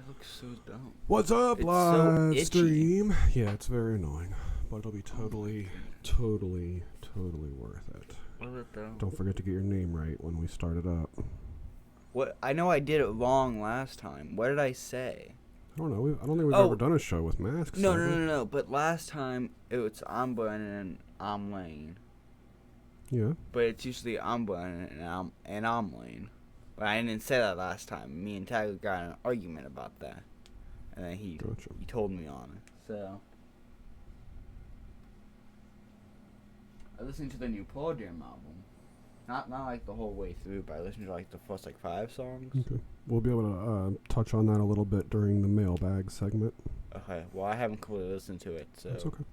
look so dumb. What's up, It's live so stream? Yeah, it's very annoying, but it'll be totally worth it. What is it though? Don't forget to get your name right when we start it up. What? I know I did it wrong last time. What did I say? I don't know. I don't think we've Oh. ever done a show with masks. No, have no, we? no, no. But last time it was I'm Brennan and I'm Lane. Yeah. But it's usually I'm Brennan and I'm Lane. But I didn't say that last time. Me and Tyler got in an argument about that, and then he Gotcha. told me on it. So I listened to the new Paul Jam album. Not like the whole way through, but I listened to like the first 5 songs. Okay. We'll be able to touch on that a little bit during the mailbag segment. Okay. Well, I haven't completely listened to it, so. That's okay.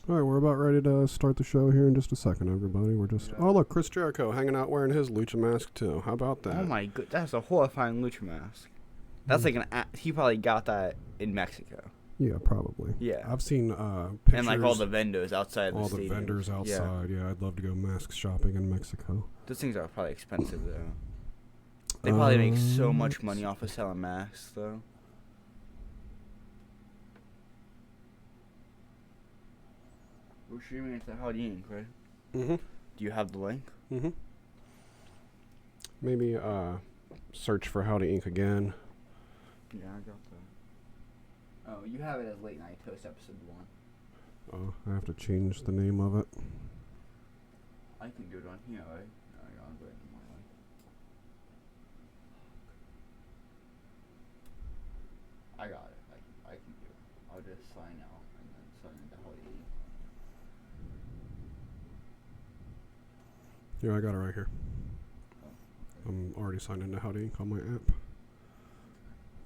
All right, we're about ready to start the show here in just a second, everybody. We're just... Yeah. Oh, look, Chris Jericho hanging out wearing his lucha mask, too. How about that? Oh my god, that's a horrifying lucha mask. That's like he probably got that in Mexico. Yeah, probably. Yeah. I've seen pictures. And like all the vendors outside the all stadium. the vendors outside. Yeah, I'd love to go mask shopping in Mexico. Those things are probably expensive though. They probably make so much money off of selling masks though. We're streaming into Howdy Inc., right? Mm-hmm. Do you have the link? Mm-hmm. Maybe search for Howdy Inc. again. Yeah, I got that. Oh, you have it as Late Night Toast episode 1. Oh, I have to change the name of it. I can do it on here, right? I'll go into my life. I got it. I can do it. I'll just sign out and then sign into Howdy. Yeah, I got it right here. Oh, okay. I'm already signed into Howdy Inc. on my app.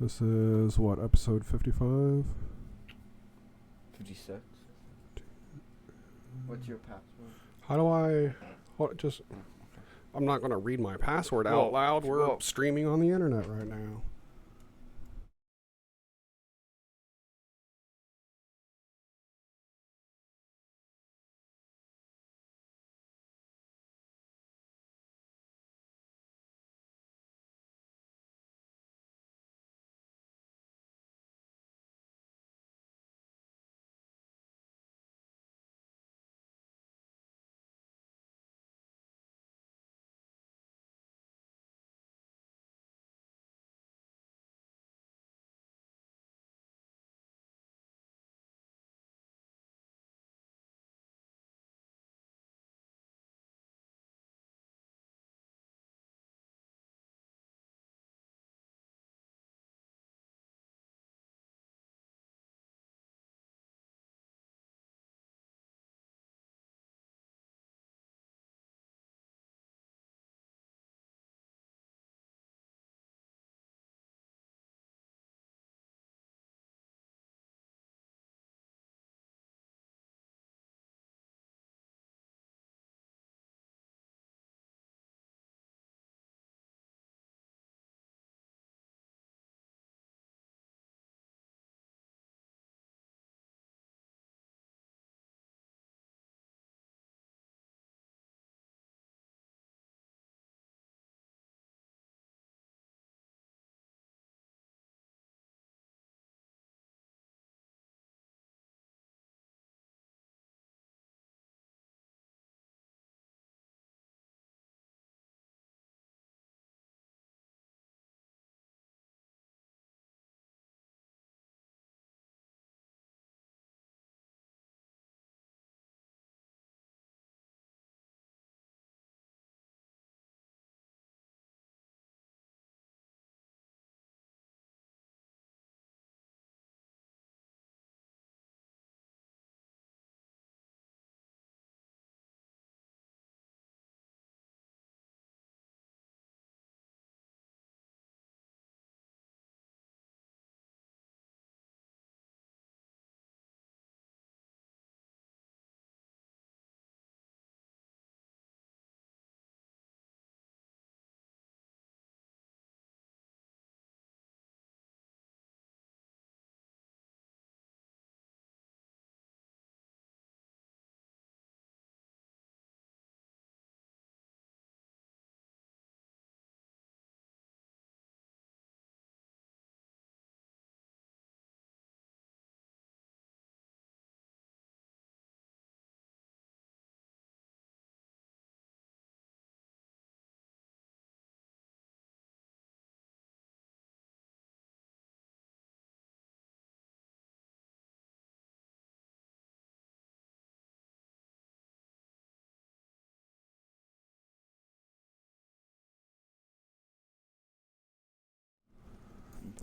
This is, what, episode 55? 56. What's your password? How do I... What, just... I'm not going to read my password out loud. We're streaming on the internet right now.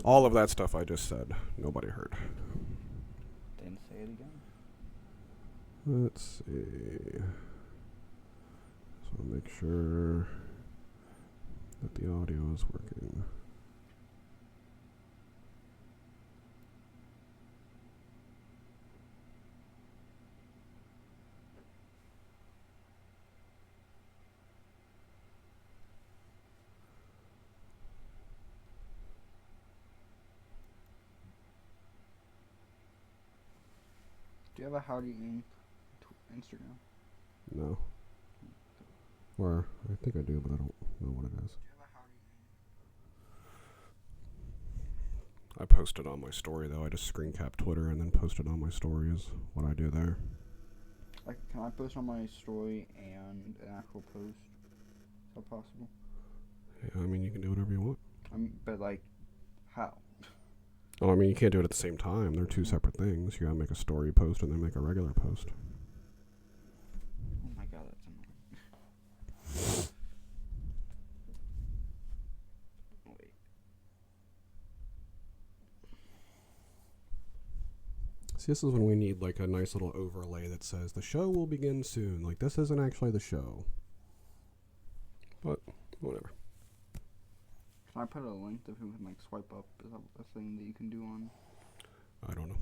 All of that stuff I just said, nobody heard. Didn't say it again. Let's see. So make sure that the audio is working. Do you have a Howdy Inc. Instagram? No. Or, I think I do, but I don't know what it is. Do you have a Howdy Inc.? I posted on my story, though. I just screen cap Twitter and then posted on my story is what I do there. Like, can I post on my story and an actual post? Is that possible? Yeah, I mean, you can do whatever you want. But, like, how? Oh, I mean, you can't do it at the same time. They're two separate things. You gotta make a story post and then make a regular post. Oh my god, that's annoying. Wait. See, this is when we need, like, a nice little overlay that says, the show will begin soon. Like, this isn't actually the show. But, whatever. Can I put a link that people can, like, swipe up? Is that a thing that you can do on? I don't know.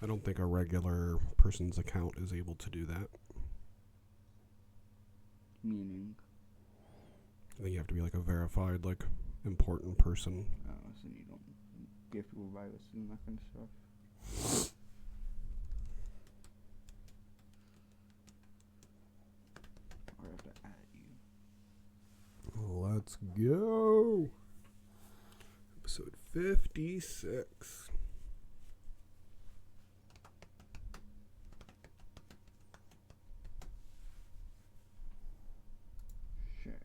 I don't think a regular person's account is able to do that. Meaning? I think you have to be, like, a verified, like, important person. Oh, so you don't give people privacy and that kind of stuff. Or I have to add you. Let's go. Episode 56. Share.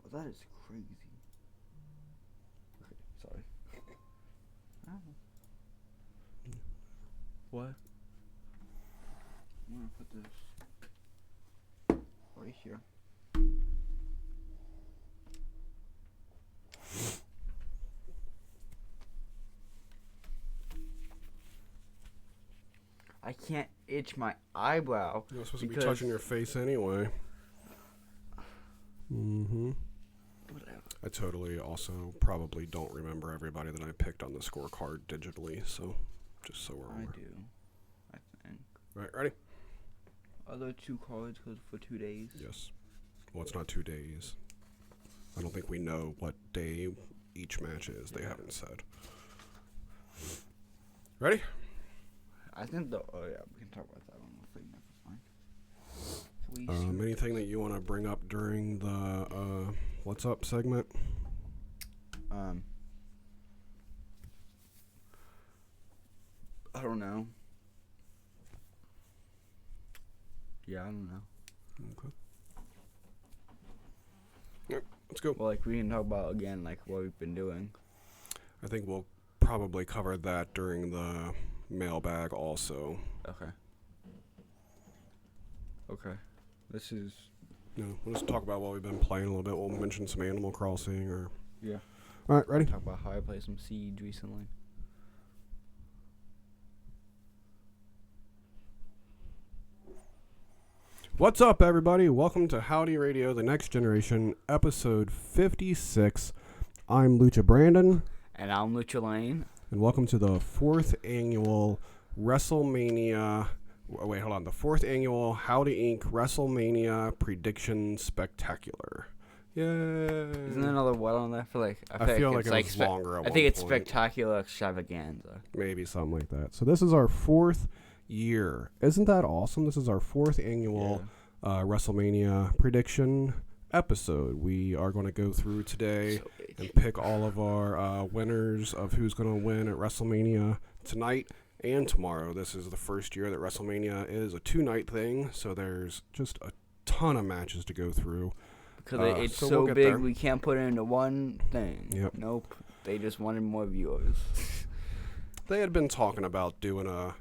Well, that is crazy. Okay, sorry. What? I'm gonna put this right here. I can't itch my eyebrow. You're supposed to be touching your face anyway. Mm-hmm. Whatever. I totally also probably don't remember everybody that I picked on the scorecard digitally, so just so we're aware. I do, I think. Right, ready? Other 2 cards goes for 2 days. Yes. Well, it's not 2 days. I don't think we know what day each match is. They haven't said. Ready? I think oh yeah, we can talk about that on the thing. That's fine. Anything that you want to bring up during the What's Up segment? I don't know. Yeah, I don't know. Okay. Yep, let's go. Well, like, we can talk about, again, like, what we've been doing. I think we'll probably cover that during the mailbag also. Okay. Okay. This is... We'll just talk about what we've been playing a little bit. We'll mention some Animal Crossing or... Yeah. All right, ready? Talk about how I played some Siege recently. What's up, everybody? Welcome to Howdy Radio, the Next Generation, episode 56. I'm Lucha Brandon. And I'm Lucha Lane. And welcome to the 4th annual WrestleMania... Wait, hold on. The 4th annual Howdy Inc. WrestleMania Prediction Spectacular. Yay. Isn't there another what on there? I feel like it was longer at I think it's point. Spectacular Extravaganza. Maybe something like that. So this is our 4th year. Isn't that awesome? This is our 4th annual WrestleMania prediction episode. We are going to go through today and pick all of our winners of who's going to win at WrestleMania tonight and tomorrow. This is the first year that WrestleMania is a 2-night thing, so there's just a ton of matches to go through. Because it's so we'll big, we can't put it into one thing. Yep. Nope. They just wanted more viewers. They had been talking about doing a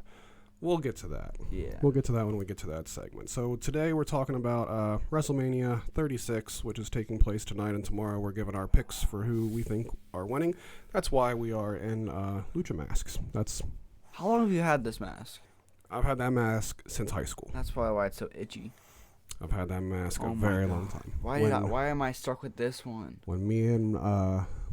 We'll get to that. Yeah. We'll get to that when we get to that segment. So today we're talking about WrestleMania 36, which is taking place tonight and tomorrow. We're giving our picks for who we think are winning. That's why we are in lucha masks. How long have you had this mask? I've had that mask since high school. That's probably why it's so itchy. I've had that mask a very long time. Why am I stuck with this one? When me and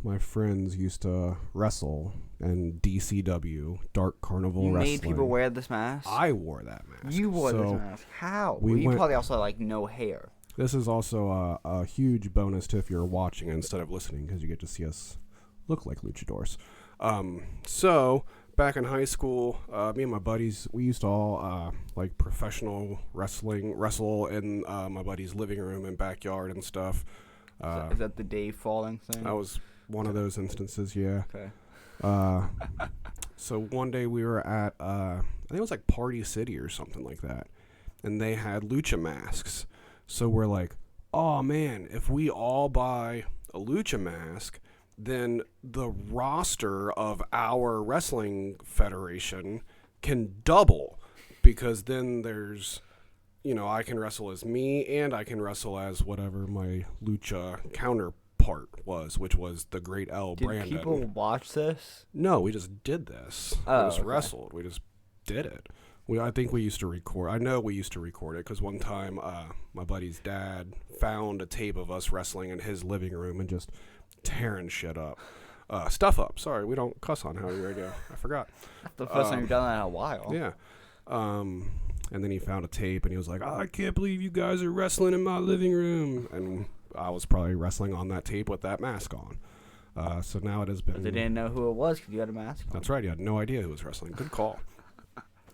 my friends used to wrestle in DCW, Dark Carnival Wrestling. You made people wear this mask? I wore that mask. You wore this mask? How? You probably also had, like, no hair. This is also a huge bonus to if you're watching instead of listening, because you get to see us look like luchadors. So back in high school, me and my buddies, we used to all like professional wrestle in my buddy's living room and backyard and stuff. Is that the Dave Falling thing? That was one of those instances, yeah. Okay. So one day we were at, I think it was like Party City or something like that, and they had lucha masks. So we're like, oh man, if we all buy a lucha mask, then the roster of our wrestling federation can double, because then there's, I can wrestle as me and I can wrestle as whatever my lucha counterpart was, which was the Great L Brandon. Did people watch this? No, we just did this. We just wrestled. We just did it. I think we used to record. I know we used to record it because one time my buddy's dad found a tape of us wrestling in his living room and just tearing shit up. Stuff up. Sorry, we don't cuss on Howdy Radio. I forgot. That's the first time you've done that in a while. Yeah. And then he found a tape and he was like, I can't believe you guys are wrestling in my living room. And I was probably wrestling on that tape with that mask on. So now it has been... But they didn't know who it was because you had a mask on. That's right. You had no idea who was wrestling. Good call.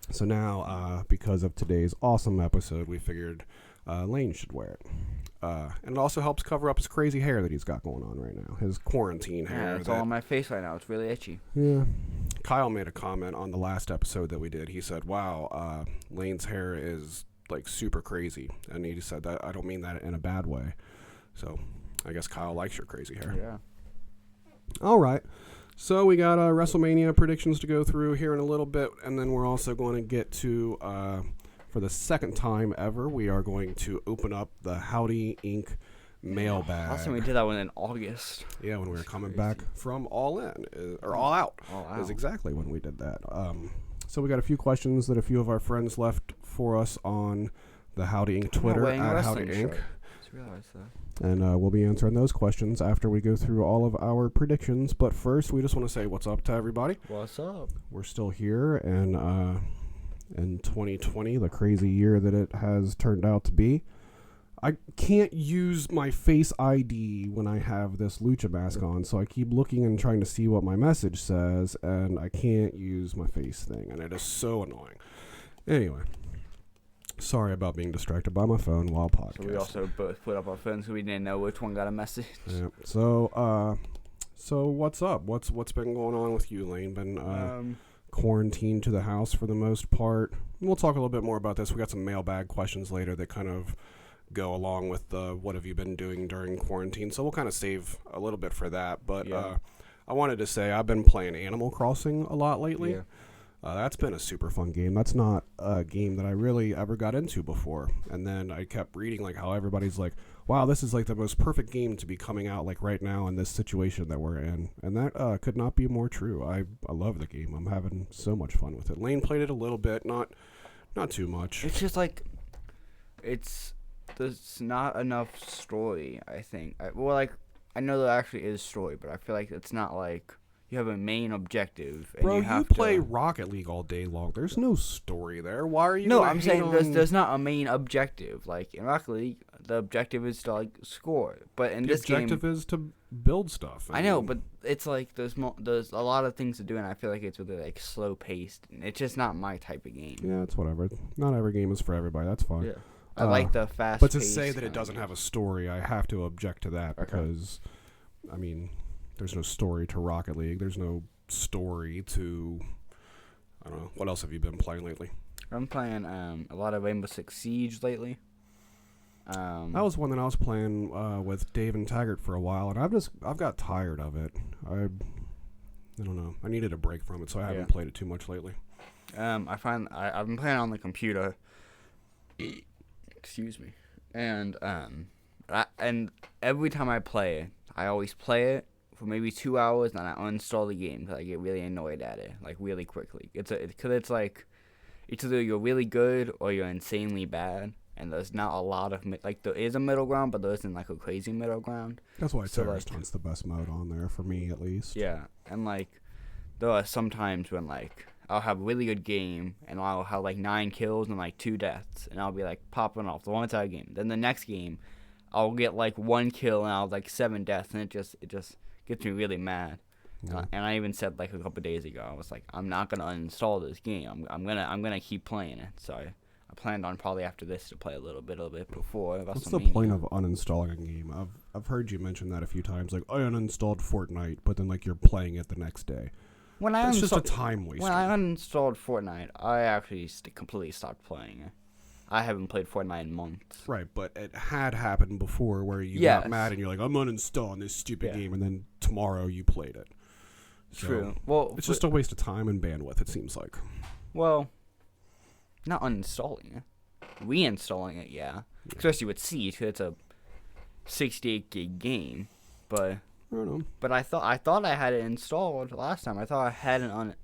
So now, because of today's awesome episode, we figured Lane should wear it. And it also helps cover up his crazy hair that he's got going on right now. His quarantine hair. Yeah, it's all on my face right now. It's really itchy. Yeah. Kyle made a comment on the last episode that we did. He said, wow, Lane's hair is like super crazy. And he said that I don't mean that in a bad way. So I guess Kyle likes your crazy hair. Yeah. All right. So we got WrestleMania predictions to go through here in a little bit. And then we're also going to get to, for the second time ever, we are going to open up the Howdy Inc. mailbag. Last time we did that one in August. Yeah, when we were coming back from All In, or All Out. All Out. Is exactly when we did that. So we got a few questions that a few of our friends left for us on the Howdy Inc. Twitter, at Howdy Inc. Just realized that. And we'll be answering those questions after we go through all of our predictions. But first, we just want to say what's up to everybody. What's up? We're still here, and in 2020, the crazy year that it has turned out to be. I can't use my Face ID when I have this lucha mask on, so I keep looking and trying to see what my message says, and I can't use my face thing, and it is so annoying. Anyway, sorry about being distracted by my phone while podcasting. So we also both put up our phones so we didn't know which one got a message. Yeah. So what's up? What's been going on with you, Lane? Been quarantined to the house for the most part. We'll talk a little bit more about this. We got some mailbag questions later that kind of go along with what have you been doing during quarantine. So we'll kind of save a little bit for that. But I wanted to say I've been playing Animal Crossing a lot lately. Yeah. That's been a super fun game. That's not a game that I really ever got into before. And then I kept reading like how everybody's like, wow, this is like the most perfect game to be coming out like right now in this situation that we're in. And that could not be more true. I love the game. I'm having so much fun with it. Lane played it a little bit, not too much. It's just like, there's not enough story, I think. I know there actually is story, but I feel like it's not like you have a main objective. And Bro, you play Rocket League all day long. There's no story there. Why are you? No, I'm saying there's not a main objective. Like in Rocket League, the objective is to like score, but in this game, the objective is to build stuff. I know, but it's like there's a lot of things to do, and I feel like it's really like slow paced. And it's just not my type of game. Yeah, it's whatever. Not every game is for everybody. That's fine. Yeah. I like the fast. But to say that it doesn't have a story, I have to object to that because, I mean, there's no story to Rocket League. There's no story to, I don't know. What else have you been playing lately? I'm playing a lot of Rainbow Six Siege lately. That was one that I was playing with Dave and Taggart for a while, and I've got tired of it. I don't know. I needed a break from it, so I haven't played it too much lately. I've been playing on the computer. Excuse me. And and every time I play it, I always play it for maybe 2 hours, and then I uninstall the game because I get really annoyed at it, like really quickly. Because it's like it's either you're really good or you're insanely bad, and there's not a lot of like there is a middle ground, but there isn't like a crazy middle ground. That's why Terrorist Hunt's the best mode on there for me, at least. Yeah, and like there are some times when like I'll have a really good game and I'll have like 9 kills and like 2 deaths, and I'll be like popping off the one entire game. Then the next game, I'll get like 1 kill and I'll have like 7 deaths, and it just gets me really mad. Yeah. And I even said like a couple days ago, I was like, I'm not gonna uninstall this game. I'm gonna keep playing it. So I planned on probably after this to play a little bit before. What's the point of uninstalling a game? I've heard you mention that a few times. Like, I uninstalled Fortnite, but then like you're playing it the next day. It's just a time waster. When I uninstalled Fortnite, I actually completely stopped playing it. I haven't played Fortnite in months. Right, but it had happened before where you got mad and you're like, I'm uninstalling this stupid game, and then tomorrow you played it. So True. Well, it's just a waste of time and bandwidth, it seems like. Well, not uninstalling it. Reinstalling it, yeah. Especially with Siege, because it's a 68 gig game. But I don't know. But I thought I had it installed last time. I thought I hadn't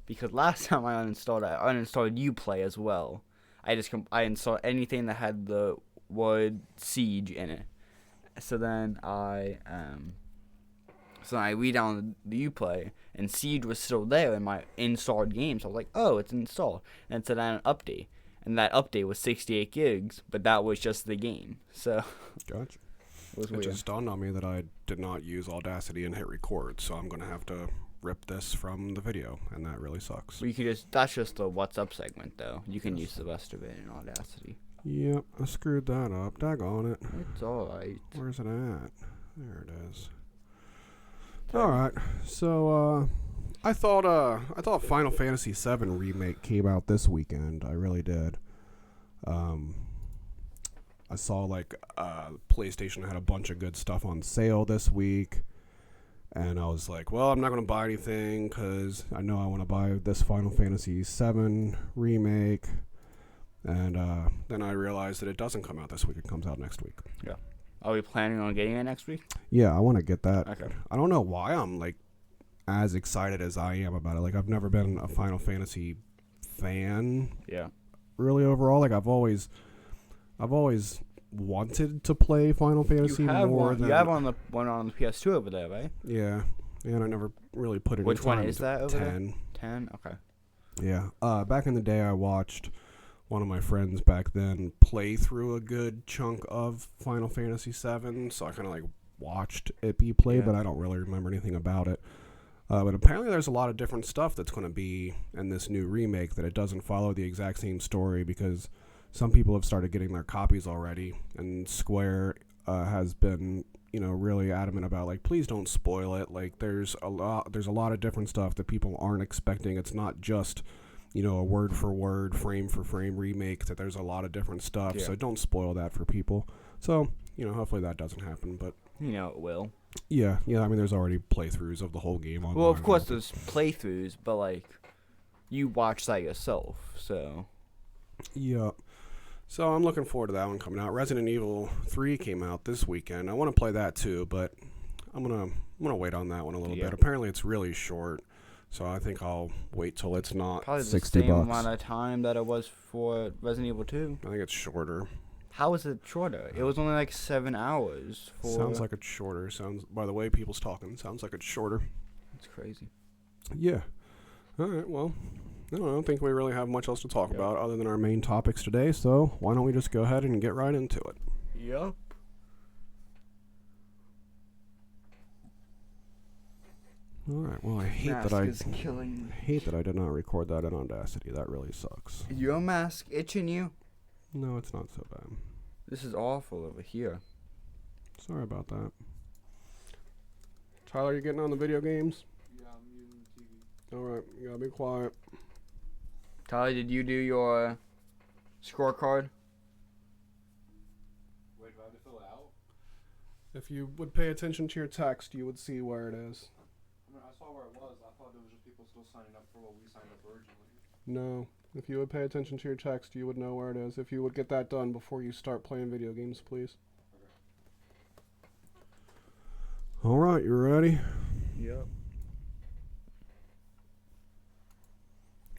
because last time I uninstalled Uplay as well. I installed anything that had the word Siege in it. So then I re-downloaded the Uplay, and Siege was still there in my installed game. So I was like, oh, it's installed. And it said an update, and that update was 68 gigs, but that was just the game. So gotcha. It just dawned on me that I did not use Audacity and hit record, so I'm gonna have to rip this from the video, and that really sucks. Well, that's just the What's Up segment, though. You can use the rest of it in Audacity. Yep, I screwed that up. Daggone it. It's alright. Where's it at? There it is. Alright, so I thought Final Fantasy VII Remake came out this weekend. I really did. I saw like PlayStation had a bunch of good stuff on sale this week, and I was like, well, I'm not going to buy anything because I know I want to buy this Final Fantasy VII Remake, and then I realized that it doesn't come out this week. It comes out next week. Yeah. Are we planning on getting it next week? Yeah, I want to get that. Okay. I don't know why I'm like as excited as I am about it. Like, I've never been a Final Fantasy fan. Yeah. Really overall, like I've always wanted to play Final Fantasy more than... You have one on the PS2 over there, right? Yeah. And I never really put it in. Which one is that over 10. there? 10? Okay. Yeah. Back in the day, I watched one of my friends back then play through a good chunk of Final Fantasy VII, so I kind of like watched it be played, but I don't really remember anything about it. But apparently there's a lot of different stuff that's going to be in this new remake that it doesn't follow the exact same story, because some people have started getting their copies already, and Square has been, really adamant about, like, please don't spoil it. Like, there's a lot of different stuff that people aren't expecting. It's not just, a word for word, frame for frame remake. That there's a lot of different stuff. Yeah. So don't spoil that for people. So, hopefully that doesn't happen. But it will. Yeah. I mean, there's already playthroughs of the whole game online. Well, of course there's playthroughs, but like, you watch that yourself. So. Yeah. So I'm looking forward to that one coming out. Resident Evil 3 came out this weekend. I want to play that too, but I'm gonna wait on that one a little bit. Apparently it's really short, so I think I'll wait till it's not probably $60. The same amount of time that it was for Resident Evil 2. I think it's shorter. How is it shorter? It was only like 7 hours. Sounds like it's shorter. By the way people's talking, sounds like it's shorter. It's crazy. Yeah. All right. Well, I don't think we really have much else to talk about other than our main topics today, so why don't we just go ahead and get right into it? Yep. All right. Well, I hate that I did not record that in Audacity. That really sucks. Is your mask itching you? No, it's not so bad. This is awful over here. Sorry about that. Tyler, you getting on the video games? Yeah, I'm using the TV. All right. You gotta be quiet. Tyler, did you do your scorecard? Wait, do I have to fill it out? If you would pay attention to your text, you would see where it is. I saw where it was, I thought it was just people still signing up for what we signed up originally. No. If you would pay attention to your text, you would know where it is. If you would get that done before you start playing video games, please. All right, you ready? Yep.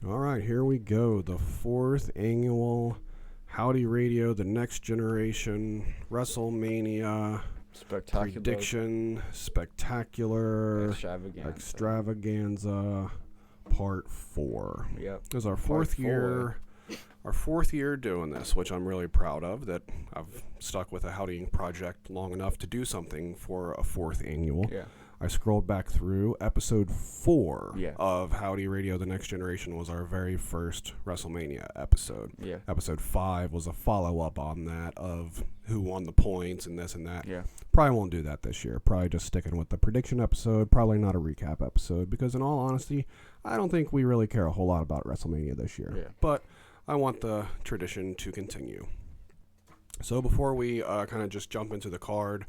All right, here we go. The 4th annual Howdy Radio, the Next Generation WrestleMania Prediction Spectacular Extravaganza Part 4. Yep. This is our fourth year doing this, which I'm really proud of, that I've stuck with a Howdying project long enough to do something for a 4th annual. Yeah. I scrolled back through episode 4 Yeah. of Howdy Radio The Next Generation was our very first WrestleMania episode. Yeah. Episode 5 was a follow-up on that of who won the points and this and that. Yeah. Probably won't do that this year. Probably just sticking with the prediction episode. Probably not a recap episode because in all honesty, I don't think we really care a whole lot about WrestleMania this year. Yeah. But I want the tradition to continue. So before we kind of just jump into the card,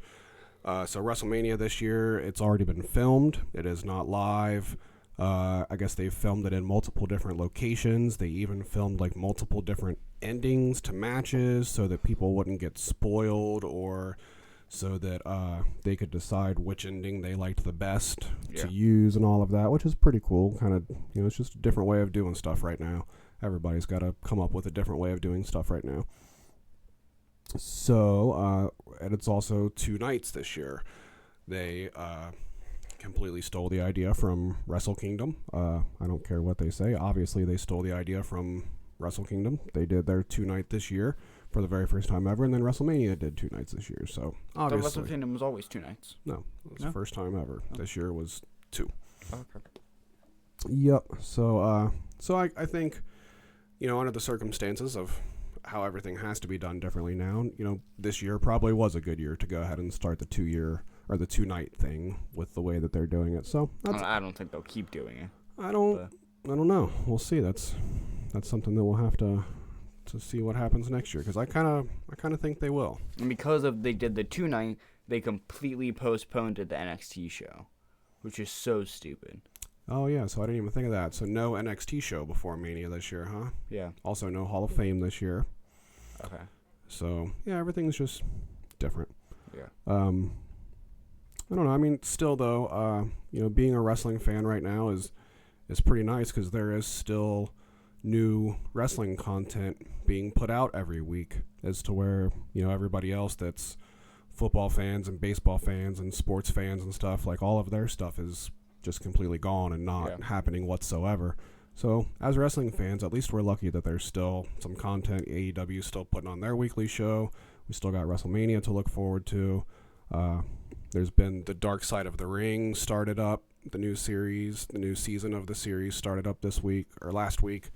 so WrestleMania this year, it's already been filmed. It is not live. I guess they filmed it in multiple different locations. They even filmed like multiple different endings to matches so that people wouldn't get spoiled or so that they could decide which ending they liked the best to use and all of that, which is pretty cool. Kind of, it's just a different way of doing stuff right now. Everybody's got to come up with a different way of doing stuff right now. So, and it's also 2 nights this year. They completely stole the idea from Wrestle Kingdom. I don't care what they say. Obviously, they stole the idea from Wrestle Kingdom. They did their 2-night this year for the very first time ever, and then WrestleMania did 2 nights this year. So, obviously. The Wrestle Kingdom was always 2 nights. No, it was the first time ever. Oh. This year was 2. Okay. Yep. So, I think, under the circumstances of how everything has to be done differently now, this year probably was a good year to go ahead and start the 2-year or the 2-night thing with the way that they're doing it. So I don't think they'll keep doing it. I don't know. We'll see. That's something that we'll have to see what happens next year because I kind of think they will. And because they did the 2-night, they completely postponed the NXT show, which is so stupid. Oh, yeah, so I didn't even think of that. So no NXT show before Mania this year, huh? Yeah. Also no Hall of Fame this year. Okay. So, yeah, everything's just different. Yeah. I don't know. I mean, still, though, being a wrestling fan right now is pretty nice because there is still new wrestling content being put out every week as to where, everybody else that's football fans and baseball fans and sports fans and stuff, like all of their stuff is just completely gone and not happening whatsoever. So as wrestling fans, at least we're lucky that there's still some content. AEW is still putting on their weekly show. We still got WrestleMania to look forward to. There's been the Dark Side of the Ring started up. The new season of the series started up this week or last week.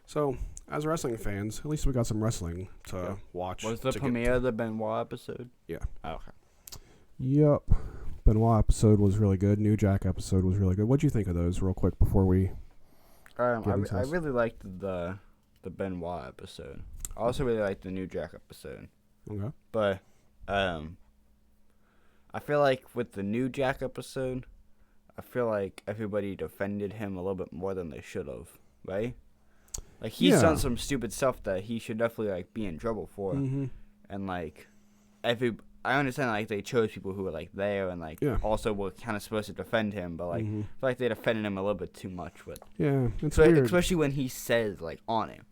So as wrestling fans, at least we got some wrestling to watch. Was the premiere of the Benoit episode? Yeah. Oh, okay. Yep. Benoit episode was really good. New Jack episode was really good. What'd you think of those real quick before we I really liked the Benoit episode. I also really liked the New Jack episode. Okay. But I feel like with the New Jack episode, I feel like everybody defended him a little bit more than they should have, right? Like he's done some stupid stuff that he should definitely be in trouble for. Mm-hmm. And I understand they chose people who were there and also were kind of supposed to defend him, but I feel like they defended him a little bit too much. But it's weird. Especially when he says on it,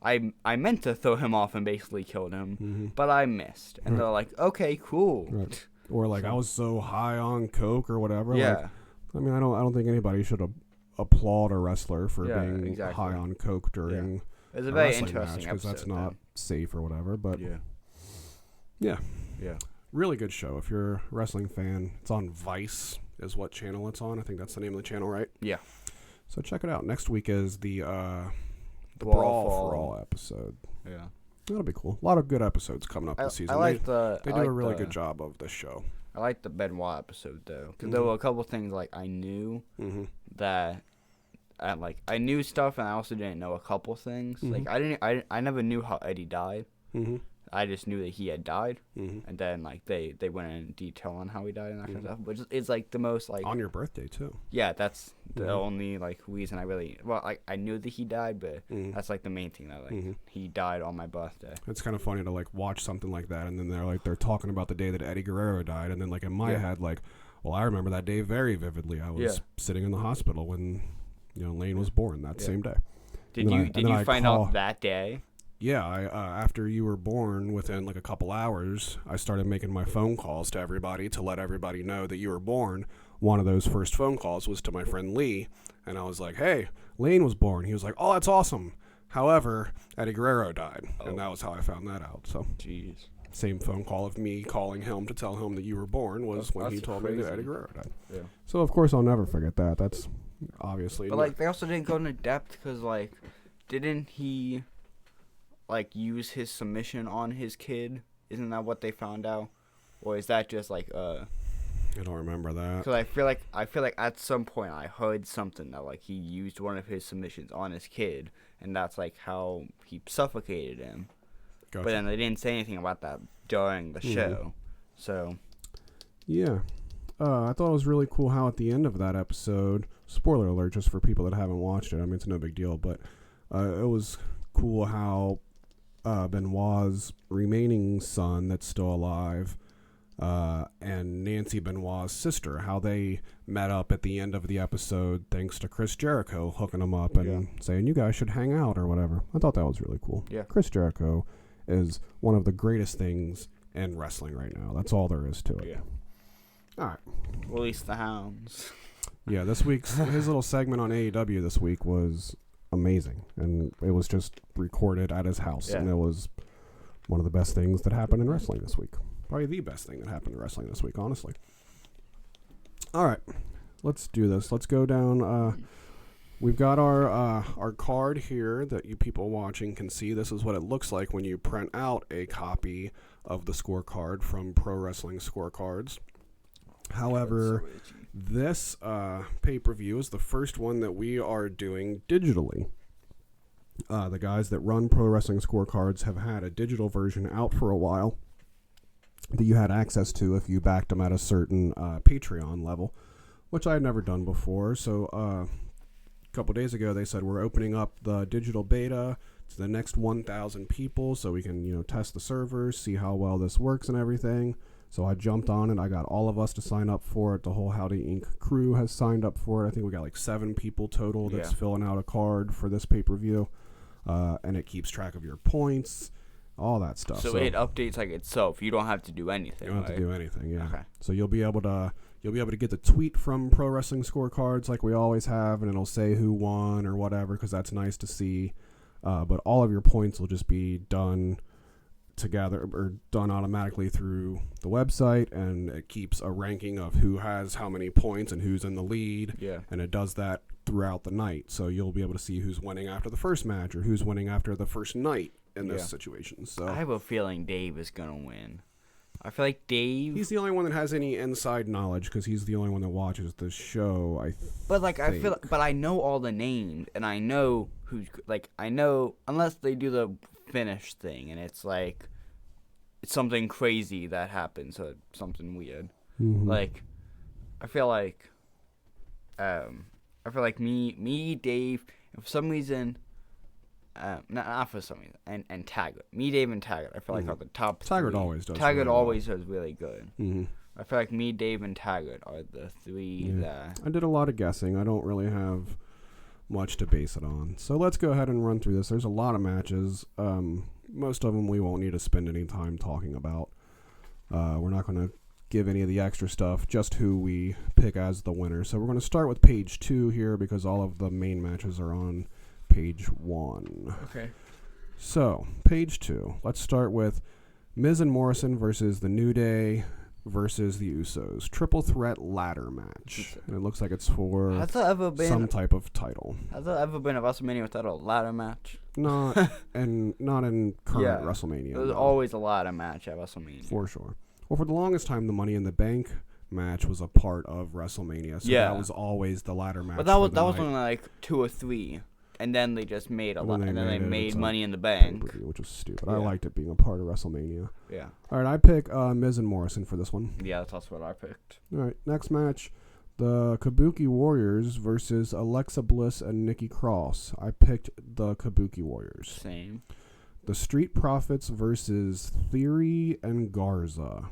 I meant to throw him off and basically killed him, but I missed. And they're like, okay, cool. Right. Or I was so high on coke or whatever. Yeah. I don't think anybody should applaud a wrestler for being high on coke during it's a very wrestling interesting match because that's not safe or whatever. But yeah. Really good show. If you're a wrestling fan, it's on Vice is what channel it's on. I think that's the name of the channel, right? Yeah. So check it out. Next week is the Brawl for All episode. Yeah. That'll be cool. A lot of good episodes coming up this season. They do a really good job of this show. I like the Benoit episode though, because there were a couple things I knew that I knew stuff, and I also didn't know a couple things. I never knew how Eddie died. I just knew that he had died, Mm-hmm. and then like they went in detail on how he died and that kind of stuff. Which is like the most like On your birthday too. yeah, that's the Mhm. only like reason I really I knew that he died, but Mhm. that's like the main thing that like Mhm. he died on my birthday. It's kind of funny to like watch something like that, and then they're talking about the day that Eddie Guerrero died, and then like in my Yeah. head, like, well, I remember that day very vividly. I was Yeah. sitting in the hospital when Lane was born that Yeah. same day. Did And then you I- and did then you I find call- out that day? Yeah, I after you were born, within like a couple hours, I started making my phone calls to everybody to let everybody know that you were born. One of those first phone calls was to my friend Lee, and I was like, "Hey, Lane was born." He was like, "Oh, that's awesome." However, Eddie Guerrero died, and that was how I found that out. So, Jeez. same phone call of me calling him to tell him that you were born was when he That's told me that crazy. Eddie Guerrero died. Yeah. So, of course, I'll never forget that. That's obviously. But like they also didn't go into depth because like didn't he like use his submission on his kid? Isn't that what they found out? Or is that just like I don't remember that. because I feel like at some point I heard something that like he used one of his submissions on his kid and that's like how he suffocated him. Gotcha. But then they didn't say anything about that during the show. So Yeah. I thought it was really cool how at the end of that episode, spoiler alert just for people that haven't watched it, I mean, it's no big deal, but it was cool how Benoit's remaining son that's still alive and Nancy Benoit's sister, how they met up at the end of the episode thanks to Chris Jericho hooking them up and saying, you guys should hang out or whatever. I thought that was really cool. Yeah. Chris Jericho is one of the greatest things in wrestling right now. That's all there is to it. yeah. All right. Release the hounds. Yeah, this week's his little segment on AEW this week was amazing, and it was just recorded at his house, and Yeah. it was one of the best things that happened in wrestling this week. Probably the best thing that happened in wrestling this week, honestly. All right, let's do this. Let's go down. We've got our card here that you people watching can see. This is what it looks like when you print out a copy of the scorecard from Pro Wrestling Scorecards. However, this pay-per-view is the first one that we are doing digitally. The guys that run Pro Wrestling Scorecards have had a digital version out for a while that you had access to if you backed them at a certain Patreon level, which I had never done before. So a couple days ago, they said we're opening up the digital beta to the next 1,000 people so we can test the servers, see how well this works and everything. So I jumped on it. I got all of us to sign up for it. The whole Howdy Inc. crew has signed up for it. I think we got like 7 people total that's filling out a card for this pay-per-view. And it keeps track of your points, all that stuff. So it updates like itself. You don't have to do anything. You don't have to do anything, yeah. Okay. So you'll be able to get the tweet from Pro Wrestling Scorecards like we always have, and it'll say who won or whatever, because that's nice to see. But all of your points will just be done together or done automatically through the website, and it keeps a ranking of who has how many points and who's in the lead. Yeah. And it does that throughout the night, so you'll be able to see who's winning after the first match or who's winning after the first night in this situation. So I have a feeling Dave is gonna win. I feel like Dave. he's the only one that has any inside knowledge because he's the only one that watches the show. But like I feel, but I know all the names and I know who's like I know unless they do the finish thing and it's like it's something crazy that happens or something weird. Like I feel like me, Dave, and for some reason, not for some reason, and Taggart. Me, Dave, and Taggart. I feel like are the top Taggart three. always does Taggart really well. always does really good. Mm-hmm. I feel like me, Dave, and Taggart are the three that. I did a lot of guessing. I don't really have much to base it on. So let's go ahead and run through this. There's a lot of matches. Most of them we won't need to spend any time talking about. We're not going to give any of the extra stuff, just who we pick as the winner. So we're going to start with page 2 here because all of the main matches are on page 1. Okay. So, page 2. Let's start with Miz and Morrison versus The New Day versus the Usos. Triple threat ladder match. And it looks like it's for Has there ever been some type of title. Has there ever been a WrestleMania without a ladder match? Not in current WrestleMania. There's no. always a ladder match at WrestleMania. For sure. Well, for the longest time, the Money in the Bank match was a part of WrestleMania. So that was always the ladder match. But that was night. only like 2 or 3. and then they just made a And lot, then and then they made it's a Money in the Bank. pay-per-view, which was stupid. Yeah. I liked it being a part of WrestleMania. Yeah. All right, I pick Miz and Morrison for this one. Yeah, that's also what I picked. All right, next match, the Kabuki Warriors versus Alexa Bliss and Nikki Cross. I picked the Kabuki Warriors. Same. The Street Profits versus Theory and Garza.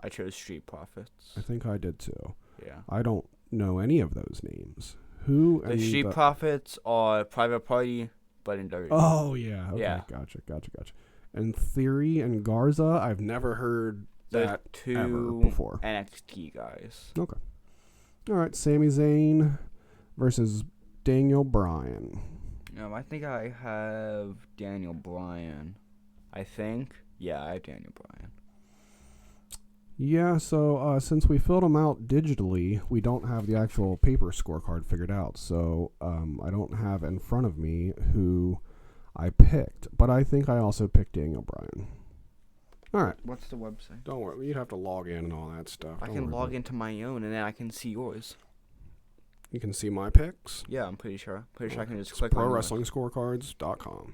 I chose Street Profits. I think I did too. Yeah. I don't know any of those names. Who? The and Street Profits are Private Party, but in WWE. Oh, yeah. Okay, Yeah. Gotcha. And Theory and Garza, I've never heard The that ever two before. NXT guys. Okay. All right, Sami Zayn versus Daniel Bryan. I think I have Daniel Bryan. I think. Yeah, I have Daniel Bryan. Yeah, so since we filled them out digitally, we don't have the actual paper scorecard figured out. So I don't have in front of me who I picked. But I think I also picked Daniel Bryan. All right. What's the website? Don't worry. You'd have to log in and all that stuff. I can log into my own, and then I can see yours. You can see my picks. Yeah, I'm pretty sure. I can just It's click on yours. ProWrestlingScorecards.com.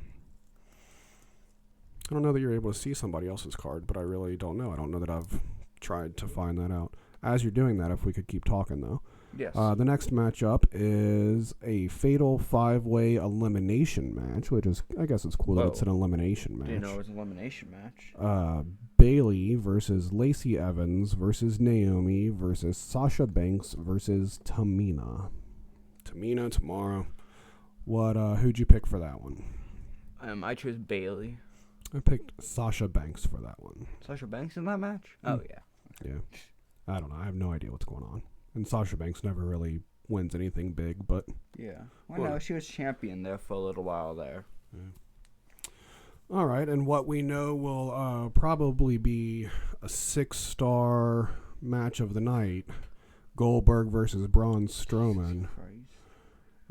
I don't know that you're able to see somebody else's card, but I really don't know. I don't know that I've tried to find that out. As you're doing that, if we could keep talking, though. Yes. The next matchup is a fatal 5-way elimination match, which is, I guess it's cool that it's an elimination match. Didn't know it was an elimination match. Bailey versus Lacey Evans versus Naomi versus Sasha Banks versus Tamina. Tamina tomorrow. Who'd you pick for that one? I chose Bailey. I picked Sasha Banks for that one. Sasha Banks in that match? Oh, yeah. Yeah. I don't know. I have no idea what's going on. And Sasha Banks never really wins anything big, but... Yeah. Well, no, she was champion there for a little while there. Yeah. All right, and what we know will probably be a 6-star match of the night. Goldberg versus Braun Strowman.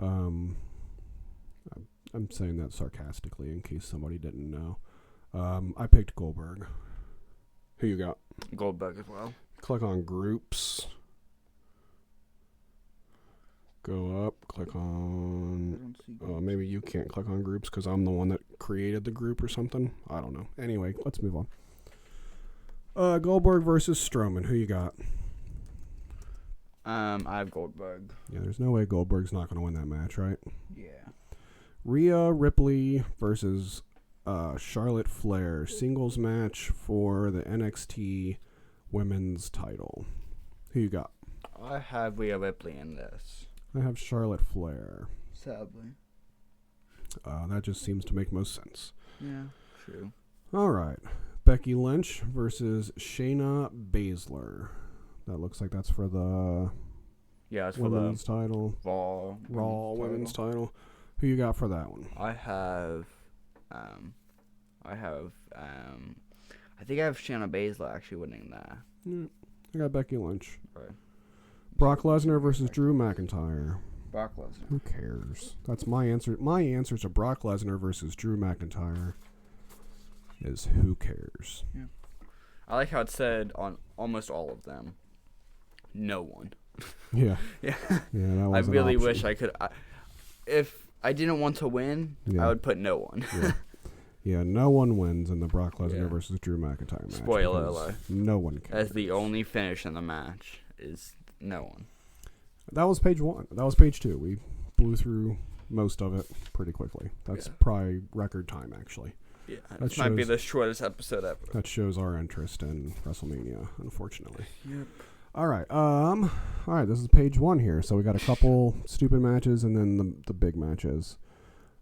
I'm saying that sarcastically in case somebody didn't know. I picked Goldberg. Who you got? Goldberg as well. Click on groups. Go up. Click on... maybe you can't click on groups because I'm the one that created the group or something. I don't know. Anyway, let's move on. Goldberg versus Strowman. Who you got? I have Goldberg. Yeah, there's no way Goldberg's not going to win that match, right? Yeah. Rhea Ripley versus Charlotte Flair. Singles match for the NXT women's title. Who you got? I have Rhea Ripley in this. I have Charlotte Flair. Sadly. That just seems to make most sense. Yeah, true. All right. Becky Lynch versus Shayna Baszler. That looks like that's for the it's women's for the title. Raw women's title. Who you got for that one? I think I have Shayna Baszler actually winning that. Yeah, I got Becky Lynch. Right. Brock Lesnar versus Drew McIntyre. Brock Lesnar. Who cares? That's my answer. My answer to Brock Lesnar versus Drew McIntyre is who cares? Yeah. I like how it said on almost all of them, no one. Yeah. Yeah. Yeah, that was I really an option. wish I could. If I didn't want to win, Yeah. I would put no one. Yeah. Yeah, no one wins in the Brock Lesnar Yeah. versus Drew McIntyre match. Spoiler because alert. No one cares. As the only finish in the match is no one. That was page 1. That was page 2. We blew through most of it pretty quickly. That's probably record time, actually. Yeah, That this might be shows- the shortest episode ever. That shows our interest in WrestleMania, unfortunately. Yep. All right, this is page 1 here. So we got a couple stupid matches and then the big matches.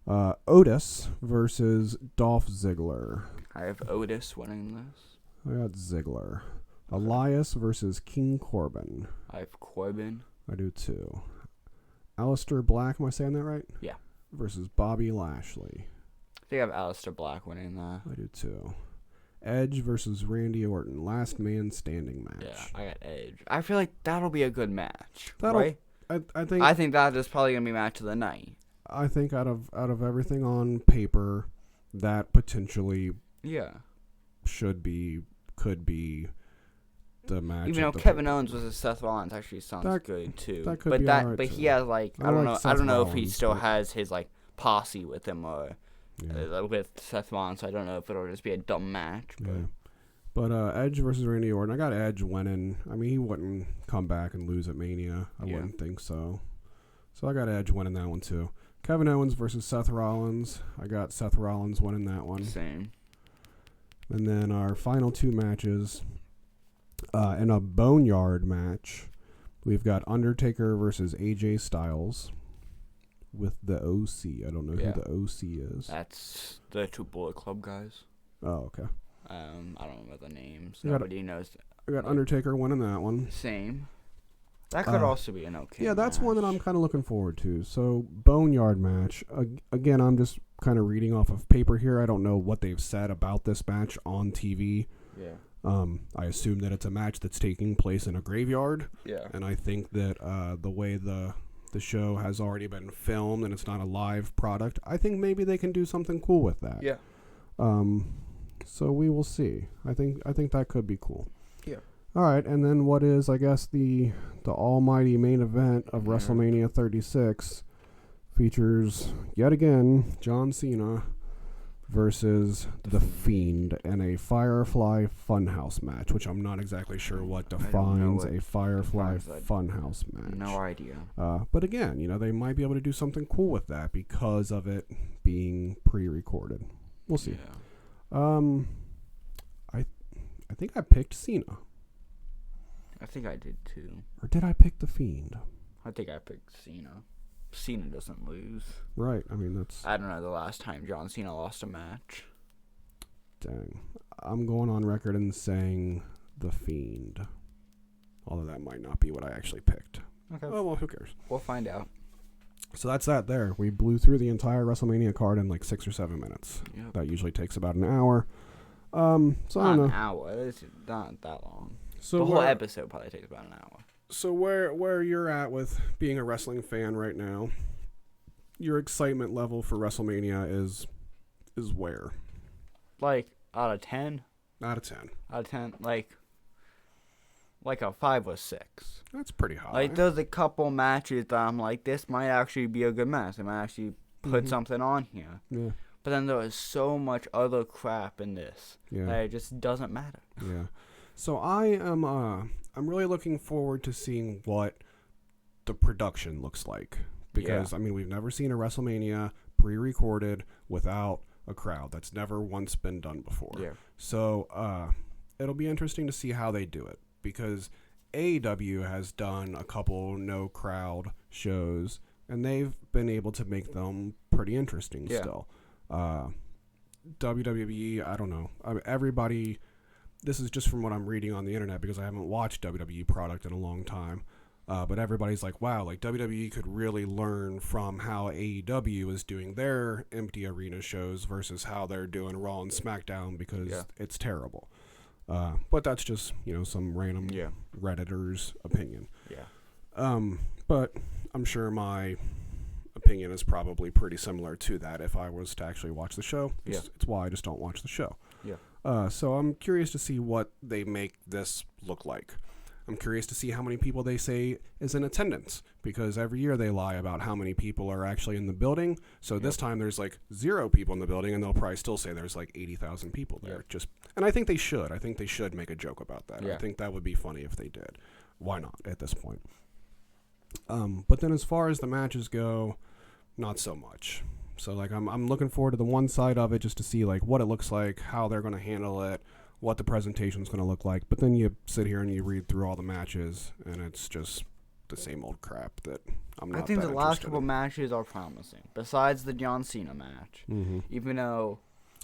Otis versus Dolph Ziggler. I have Otis winning this. I got Ziggler. Elias versus King Corbin. I have Corbin. I do too. Aleister Black, am I saying that right? Yeah. Versus Bobby Lashley. I think I have Aleister Black winning that. I do too. Edge versus Randy Orton. Last man standing match. Yeah, I got Edge. I feel like that'll be a good match. That'll- right? I think that is probably gonna be match of the night. I think out of everything on paper, that potentially Yeah. could be the match. Even though of the Kevin pay-per-view. Owens versus Seth Rollins actually sounds That- good too. that could but be alright, but too. he has like I I don't like know Seth I don't know if he Rollins, still but- has his like posse with him or Yeah. with Seth Rollins. So I don't know if it'll just be a dumb match. But Yeah. But Edge versus Randy Orton, I got Edge winning. I mean, he wouldn't come back and lose at Mania. I wouldn't think so. So I got Edge winning that one too. Kevin Owens versus Seth Rollins. I got Seth Rollins winning that one. Same. And then our final two matches, in a Boneyard match, we've got Undertaker versus AJ Styles with the OC. I don't know who the OC is. That's the two Bullet Club guys. Oh, okay. I don't remember the names. We Nobody knows. I got Undertaker winning that one. Same. That could also be an okay Yeah, that's one that I'm match. kind of looking forward to. So, Boneyard match. Again, I'm just kind of reading off of paper here. I don't know what they've said about this match on TV. Yeah. I assume that it's a match that's taking place in a graveyard. Yeah. And I think that the way the show has already been filmed and it's not a live product, I think maybe they can do something cool with that. Yeah. So we will see. I think that could be cool. Yeah. All right, and then what is, I guess, the almighty main event of WrestleMania 36 features, yet again, John Cena versus The Fiend in a Firefly Funhouse match, which I'm not exactly sure what defines a Firefly Funhouse match. No idea. But again, they might be able to do something cool with that because of it being pre-recorded. We'll see. Yeah. I think I picked Cena. I think I did too. Or did I pick The Fiend? I think I picked Cena. Cena doesn't lose. Right. I mean, that's... I don't know the last time John Cena lost a match. Dang. I'm going on record and saying The Fiend. Although that might not be what I actually picked. Okay. Oh, well, who cares? We'll find out. So that's that there. We blew through the entire WrestleMania card in like 6 or 7 minutes. Yep. That usually takes about an hour. So I Not don't know. an hour. It's not that long. So the whole where- episode probably takes about an hour. So where you're at with being a wrestling fan right now, your excitement level for WrestleMania is where? Like, out of 10? Out of 10. Out of 10, like a 5 or 6. That's pretty high. Like, there's a couple matches that I'm like, this might actually be a good match. They might actually put something on here. Yeah. But then there is so much other crap in this Yeah. that it just doesn't matter. Yeah. So I'm really looking forward to seeing what the production looks like. Because, I mean, we've never seen a WrestleMania pre-recorded without a crowd. That's never once been done before. Yeah. So it'll be interesting to see how they do it. Because AEW has done a couple no-crowd shows, and they've been able to make them pretty interesting still. WWE, I don't know. Everybody... This is just from what I'm reading on the internet because I haven't watched WWE product in a long time. But everybody's like, wow, like WWE could really learn from how AEW is doing their empty arena shows versus how they're doing Raw and SmackDown because it's terrible. But that's just, some random Redditor's opinion. Yeah. But I'm sure my opinion is probably pretty similar to that if I was to actually watch the show. It's why I just don't watch the show. Yeah. So I'm curious to see what they make this look like. I'm curious to see how many people they say is in attendance because every year they lie about how many people are actually in the building. So this time there's like 0 people in the building and they'll probably still say there's like 80,000 people there. And I think they should. I think they should make a joke about that. I think that would be funny if they did. Why not at this point? But then as far as the matches go, not so much. So like I'm looking forward to the one side of it just to see like what it looks like, how they're going to handle it, what the presentation's going to look like. But then you sit here and you read through all the matches and it's just the same old crap that I'm not I think that the last interested couple in. matches are promising. Besides the John Cena match, even though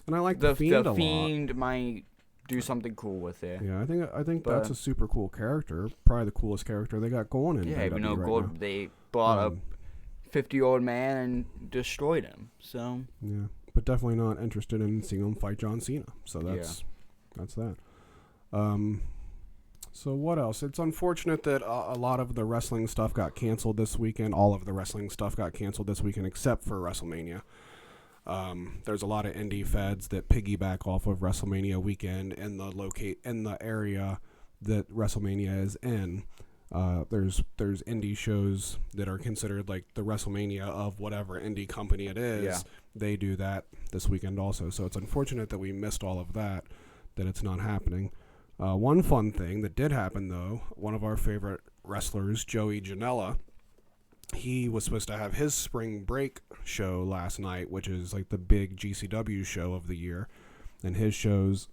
and I like the Fiend a lot. Fiend might do something cool with it. Yeah, I think that's a super cool character. Probably the coolest character they got going in. Yeah, even though WWE right now. they brought a 50-year-old man and destroyed him. So yeah, but definitely not interested in seeing him fight John Cena. So that's that. So what else? It's unfortunate that a lot of the wrestling stuff got canceled this weekend. All of the wrestling stuff got canceled this weekend except for WrestleMania. There's a lot of indie feds that piggyback off of WrestleMania weekend in the area that WrestleMania is in. There's indie shows that are considered like the WrestleMania of whatever indie company it is. Yeah. They do that this weekend also. So it's unfortunate that we missed all of that it's not happening. One fun thing that did happen, though, one of our favorite wrestlers, Joey Janela, he was supposed to have his spring break show last night, which is like the big GCW show of the year. And his shows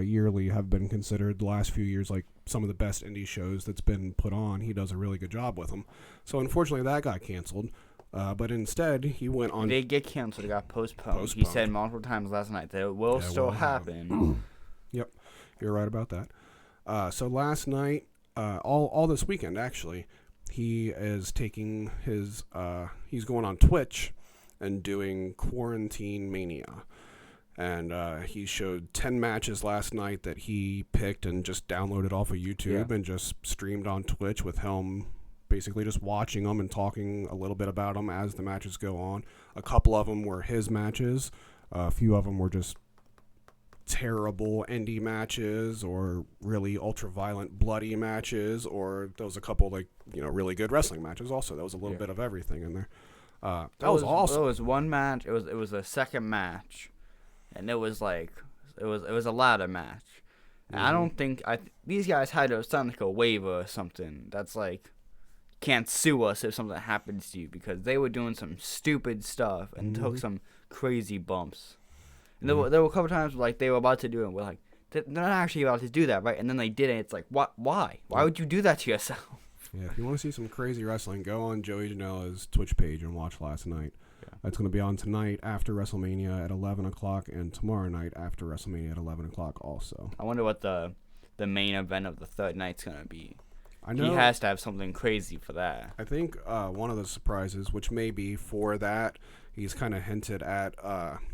yearly have been considered the last few years like some of the best indie shows that's been put on. He does a really good job with them. So unfortunately that got canceled. But instead he went on. It did get canceled. It got postponed. He said multiple times last night that it will still happen. Yep, you're right about that. So last night, all this weekend actually, he is taking his. He's going on Twitch and doing Quarantine Mania. And he showed 10 matches last night that he picked and just downloaded off of YouTube and just streamed on Twitch with him basically just watching them and talking a little bit about them as the matches go on. A couple of them were his matches. A few of them were just terrible indie matches or really ultra-violent bloody matches, or there was a couple like, really good wrestling matches also. There was a little bit of everything in there. That was awesome. It was one match. It was a second match. And it was like, it was a ladder match. And I don't think, these guys had to sign like a waiver or something. That's like, can't sue us if something happens to you, because they were doing some stupid stuff and took some crazy bumps. And there were a couple times like they were about to do it, and we're like, they're not actually about to do that, right? And then they did it. It's like, what? Why? Why would you do that to yourself? Yeah, if you want to see some crazy wrestling, go on Joey Janela's Twitch page and watch last night. It's going to be on tonight after WrestleMania at 11 o'clock and tomorrow night after WrestleMania at 11 o'clock also. I wonder what the main event of the third night's going to be. I know he has to have something crazy for that. I think one of the surprises, which may be for that, he's kind of hinted at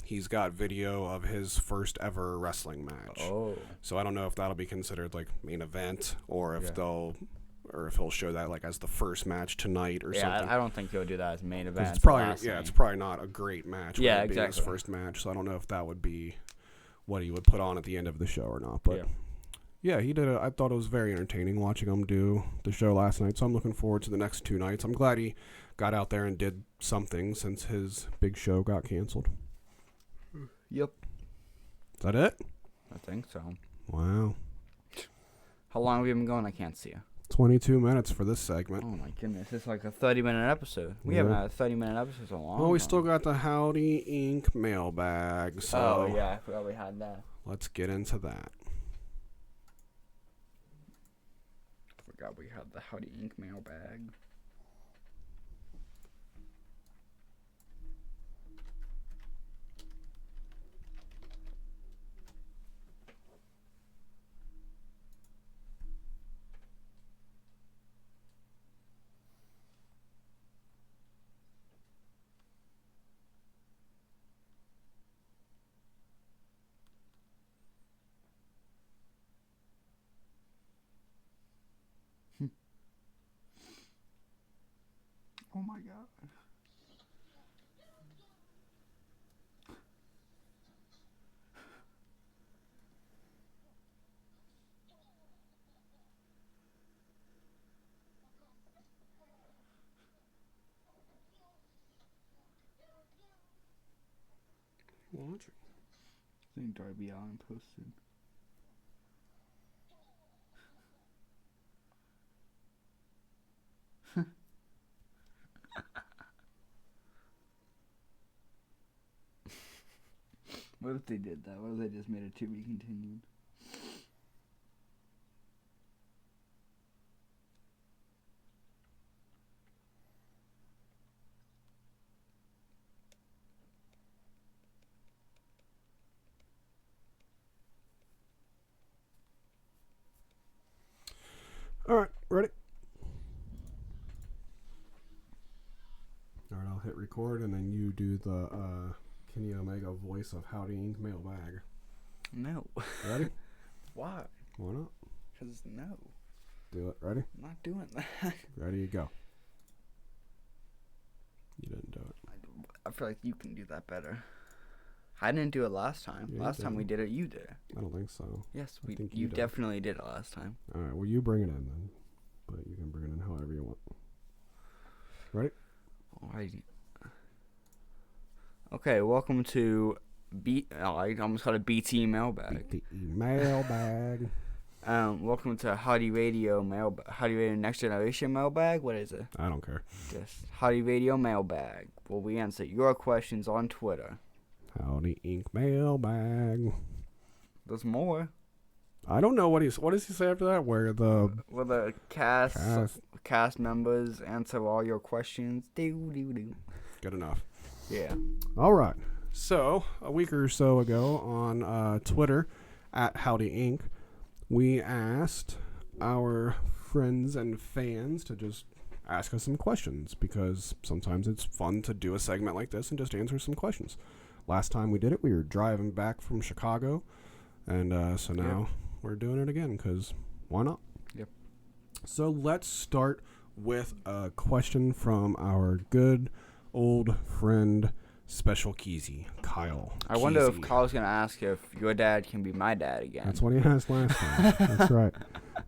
he's got video of his first ever wrestling match. Oh. So I don't know if that'll be considered like main event or if he'll show that like as the first match tonight or something. I don't think he'll do that as main event. It's probably not a great match. Yeah, exactly. Being his first match, so I don't know if that would be what he would put on at the end of the show or not. But yeah, he did. I thought it was very entertaining watching him do the show last night. So I'm looking forward to the next two nights. I'm glad he got out there and did something since his big show got canceled. Yep. Is that it? I think so. Wow. How long have you been going? I can't see you. 22 minutes for this segment. Oh my goodness, it's like a 30-minute episode. We haven't had a 30-minute episode so long. Well, we still got the Howdy Inc. mailbag. So I forgot we had that. Let's get into that. Forgot we had the Howdy Inc. mailbag. Oh my god. Watching. I think Darby Allin posted. What if they did that? What if they just made it to be continued? All right, ready? All right, I'll hit record, and then you do the Kenny Omega voice of Howdy Inc. mailbag. No. Ready? Why? Why not? Because no. Do it. Ready? I'm not doing that. Ready, go. You didn't do it. I feel like you can do that better. I didn't do it last time. Yeah, last time we did it, you did it. I don't think so. Yes, I think you did. definitely did it last time. All right, well, you bring it in then. But you can bring it in Ready? Alrighty. Okay, welcome to I almost called it BT Mailbag. BT Mailbag. Welcome to Howdy Radio Howdy Radio Next Generation Mailbag. What is it? I don't care. Just Howdy Radio Mailbag. Where we answer your questions on Twitter. Howdy Inc. Mailbag. There's more. I don't know what does he say after that? Where the cast members answer all your questions. Do. Good enough. Yeah. All right. So a week or so ago on Twitter at Howdy Inc., we asked our friends and fans to just ask us some questions because sometimes it's fun to do a segment like this and just answer some questions. Last time we did it, we were driving back from Chicago, and so now we're doing it again because why not? Yep. So let's start with a question from our good old friend, Special Keezy, Kyle. I wonder if Kyle's going to ask if your dad can be my dad again. That's what he asked last time. That's right.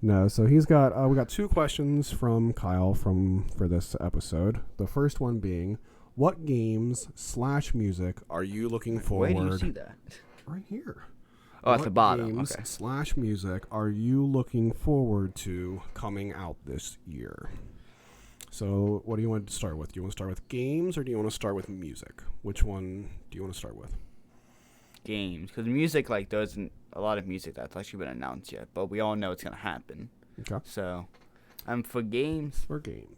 No, so he's got, we got two questions from Kyle for this episode. The first one being, what games/music are you looking forward? Where do you see that? Right here. Oh, at the bottom. Games Okay. /music are you looking forward to coming out this year? So what do you want to start with? Do you want to start with games or do you want to start with music? Which one do you want to start with? Games. Because music, there isn't a lot of music that's actually been announced yet. But we all know it's going to happen. Okay. So, for games.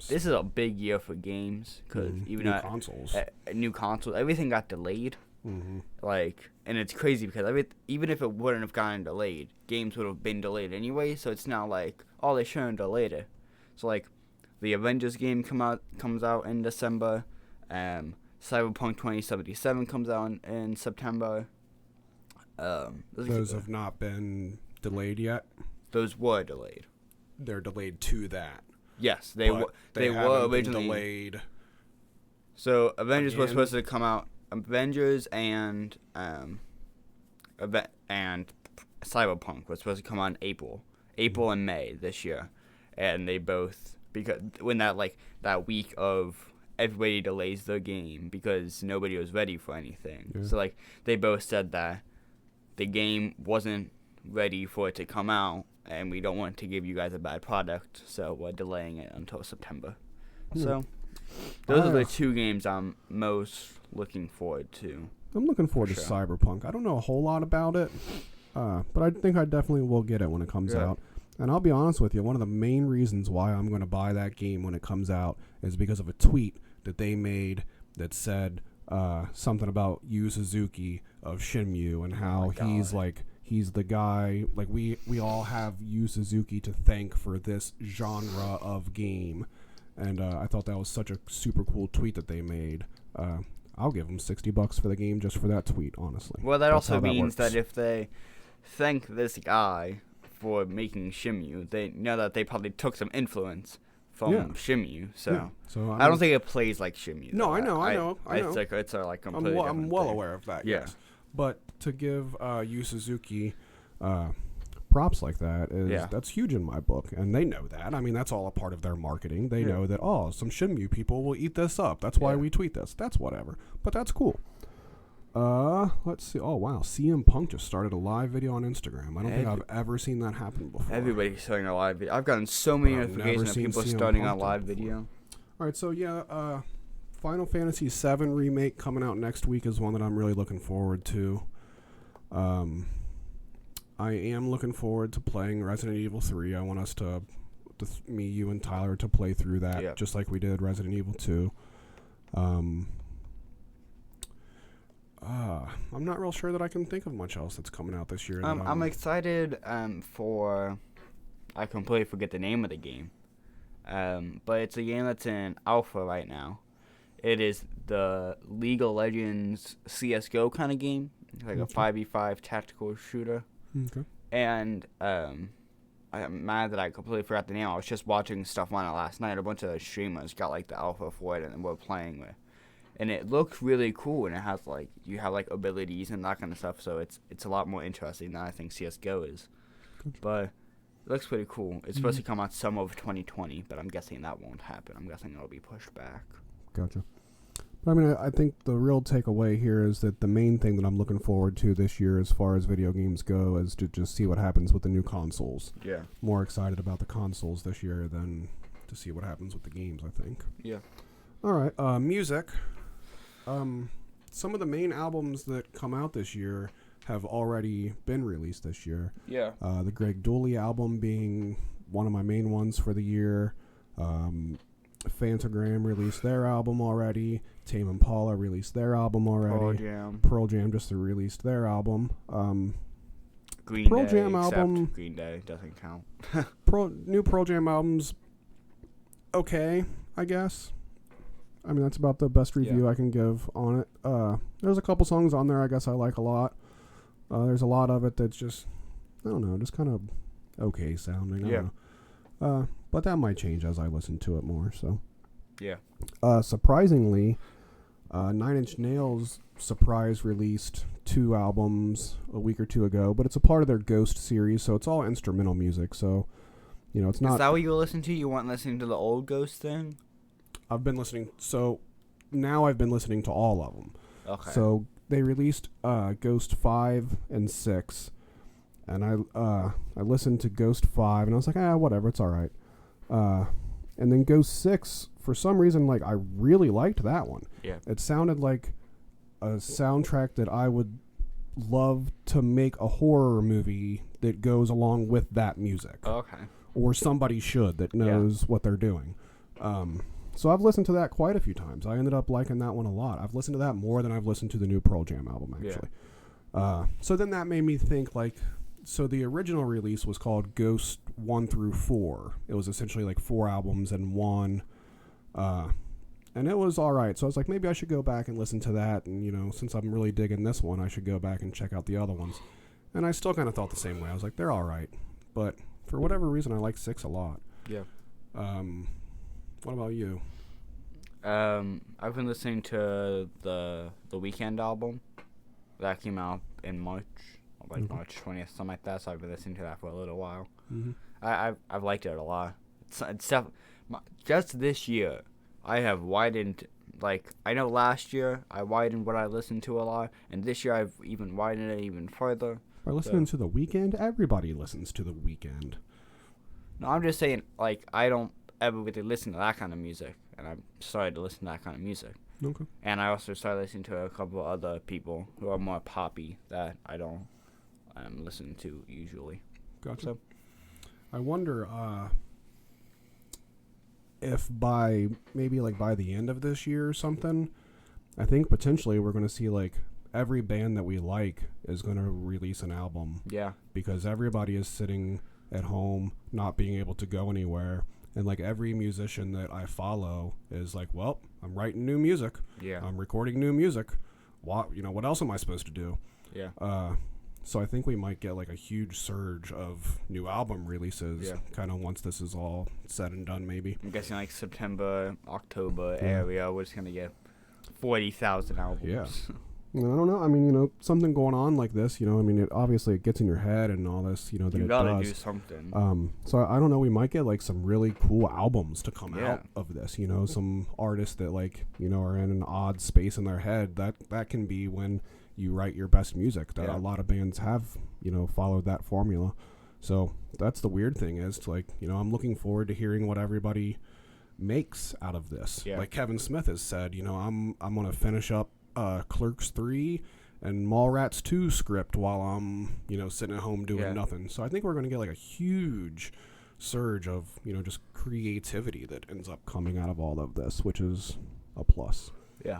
This is a big year for games. Because even new consoles. New consoles. Everything got delayed. Mm-hmm. And it's crazy because even if it wouldn't have gotten delayed, games would have been delayed anyway. So it's not they shouldn't delay it. So the Avengers game comes out in December. Cyberpunk 2077 comes out in September. Those have not been delayed yet. Those were delayed. They're delayed to that. Yes, they were originally delayed. So Avengers was again? supposed to come out. Avengers and Cyberpunk was supposed to come out in April and May this year, and they both because when that week of everybody delays the game because nobody was ready for anything. Yeah. So they both said that the game wasn't ready for it to come out, and we don't want to give you guys a bad product, so we're delaying it until September. So those are the two games I'm most looking forward to. I'm looking forward to Cyberpunk. I don't know a whole lot about it, but I think I definitely will get it when it comes out. And I'll be honest with you, one of the main reasons why I'm going to buy that game when it comes out is because of a tweet that they made that said something about Yu Suzuki of Shenmue and how he's the guy, we all have Yu Suzuki to thank for this genre of game. And I thought that was such a super cool tweet that they made. I'll give them $60 for the game just for that tweet, honestly. Well, that also means that if they thank this guy for making Shenmue, they know that they probably took some influence from Shenmue. So I don't think it plays like Shenmue. No, I know. It's completely I'm well thing. aware of that. Yeah. Yes. But to give Yu Suzuki props like that that's huge in my book, and they know that. I mean, that's all a part of their marketing. They know that some Shenmue people will eat this up. That's why we tweet this. That's whatever. But that's cool. Let's see. Oh wow, CM Punk just started a live video on Instagram. I don't think I've ever seen that happen before. Everybody's starting a live video. I've gotten so many notifications of people starting a live video. All right, so Final Fantasy VII Remake coming out next week is one that I'm really looking forward to. I am looking forward to playing Resident Evil 3. I want us me, you, and Tyler to play through that, just like we did Resident Evil 2. I'm not real sure that I can think of much else that's coming out this year. I'm excited for... I completely forget the name of the game. But it's a game that's in alpha right now. It is the League of Legends CSGO kind of game. It's like a 5v5 tactical shooter. Okay. And I'm mad that I completely forgot the name. I was just watching stuff on it last night. A bunch of streamers got the alpha for it and we're playing with. And it looks really cool, and it has you have abilities and that kind of stuff. So it's a lot more interesting than I think CS:GO is. But looks pretty cool. It's supposed to come out summer of 2020, but I'm guessing that won't happen. I'm guessing it'll be pushed back. Gotcha. But I mean, I think the real takeaway here is that the main thing that I'm looking forward to this year as far as video games go is to just see what happens with the new consoles. Yeah. More excited about the consoles this year than to see what happens with the games, I think. Yeah. All right. Music. Some of the main albums that come out this year have already been released this year. Yeah. The Greg Dooley album being one of my main ones for the year. Phantogram released their album already. Tame Impala released their album already. Pearl Jam just released their album. Green Pearl Day, Jam except album. Green Day doesn't count. New Pearl Jam album's okay, I guess. I mean, that's about the best review I can give on it. There's a couple songs on there I guess I like a lot. There's a lot of it that's just, I don't know, just kind of okay sounding. I don't know. But that might change as I listen to it more, so. Yeah. Surprisingly, Nine Inch Nails surprise released 2 albums a week or 2 ago, but it's a part of their Ghost series, so it's all instrumental music, so, you know, it's not... Is that what you listen to? You weren't listening to the old Ghost thing? I've been listening, so now I've been listening to all of them. Okay. So they released Ghost 5 and 6, and I listened to Ghost 5, and I was like, whatever, it's all right. And then Ghost 6, for some reason, like, I really liked that one. Yeah. It sounded like a soundtrack that I would love to make a horror movie that goes along with that music. Okay. Or somebody should that knows what they're doing. So I've listened to that quite a few times. I ended up liking that one a lot. I've listened to that more than I've listened to the new Pearl Jam album, actually. Yeah. So then that made me think, like, so the original release was called Ghost 1 through 4. It was essentially like 4 albums in one. And it was all right. So I was like, maybe I should go back and listen to that. And, you know, since I'm really digging this one, I should go back and check out the other ones. And I still kind of thought the same way. I was like, they're all right. But for whatever reason, I like 6 a lot. Yeah. What about you? I've been listening to the Weeknd album that came out in March, like March 20th, something like that. So I've been listening to that for a little while. Mm-hmm. I've liked it a lot. It's just this year, I have widened. Like, I know last year I widened what I listened to a lot, and this year I've even widened it even further. By listening to The Weeknd, everybody listens to The Weeknd. No, I'm just saying, like, I don't ever really listen to that kind of music, and I've started to listen to that kind of music. Okay. And I also started listening to a couple of other people who are more poppy that I don't listen to usually. Gotcha. So, I wonder if by the end of this year or something, I think potentially we're going to see, like, every band that we like is going to release an album. Yeah. Because everybody is sitting at home, not being able to go anywhere. And, like, every musician that I follow is like, well, I'm writing new music. Yeah. I'm recording new music. What else am I supposed to do? Yeah. So I think we might get, like, a huge surge of new album releases kind of once this is all said and done, maybe. I'm guessing, like, September, October area, we're just going to get 40,000 albums. Yeah. I don't know. I mean, something going on like this, I mean, it ges in your head and all this, that you it gotta does. do something. So I don't know. We might get, like, some really cool albums to come Yeah. out of this, some artists that, like, are in an odd space in their head. That can be when you write your best music. That a lot of bands have, followed that formula. So that's the weird thing is, like, I'm looking forward to hearing what everybody makes out of this. Yeah. Like Kevin Smith has said, I'm going to finish up Clerks 3 and Mallrats 2 script while I'm, sitting at home doing nothing. So I think we're going to get, like, a huge surge of, just creativity that ends up coming out of all of this, which is a plus. Yeah.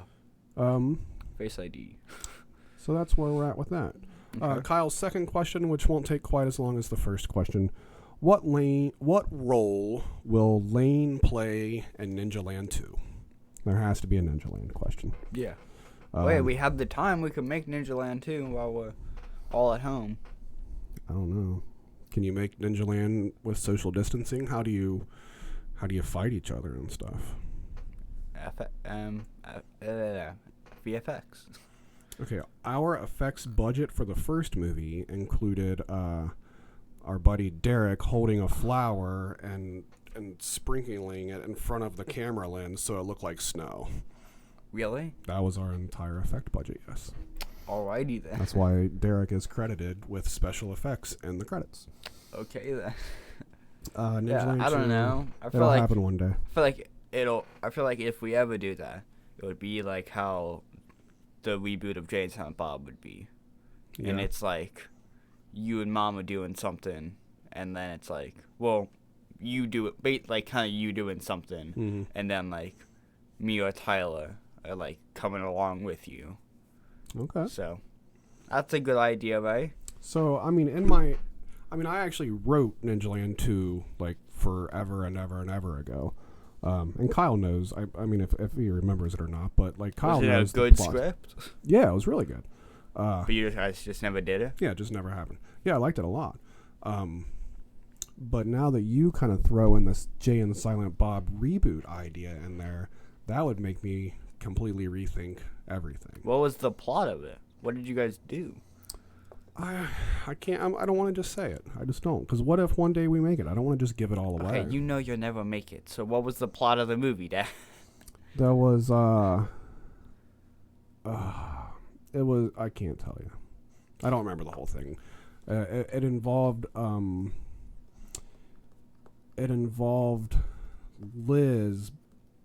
Face ID. So that's where we're at with that. Okay. Kyle's second question, which won't take quite as long as the first question. What role will Lane play in Ninja Land 2? There has to be a Ninja Land question. Yeah. Wait, we have the time. We could make Ninja Land 2 while we're all at home. I don't know. Can you make Ninja Land with social distancing? How do you fight each other and stuff? VFX. Okay, our effects budget for the first movie included our buddy Derek holding a flower and sprinkling it in front of the camera lens so it looked like snow. Really? That was our entire effect budget, yes. Alrighty then. That's why Derek is credited with special effects in the credits. Okay then. Ninja Yeah, Land I don't 2, know. I feel it'll like happen one day. I feel like if we ever do that, it would be like how the reboot of Jay and Silent Bob would be. Yeah. And it's like you and Mom are doing something, and then it's like, well, you do it, like kind of you doing something, Mhm. and then like me or Tyler are like coming along with you. Okay. So that's a good idea, right? So, I actually wrote Ninja Land 2 like forever and ever and ever ago. And Kyle knows, if he remembers it or not, but like Kyle Was it knows a good the plot. script? Yeah, it was really good. But you guys just never did it? Yeah, it just never happened. Yeah, I liked it a lot. But now that you kind of throw in this Jay and Silent Bob reboot idea in there, that would make me completely rethink everything. What was the plot of it? What did you guys do? I can't. I don't want to just say it. I just don't. Because what if one day we make it? I don't want to just give it all away. Okay, you know you'll never make it. So what was the plot of the movie, Dad? That was it was. I can't tell you. I don't remember the whole thing. It involved Liz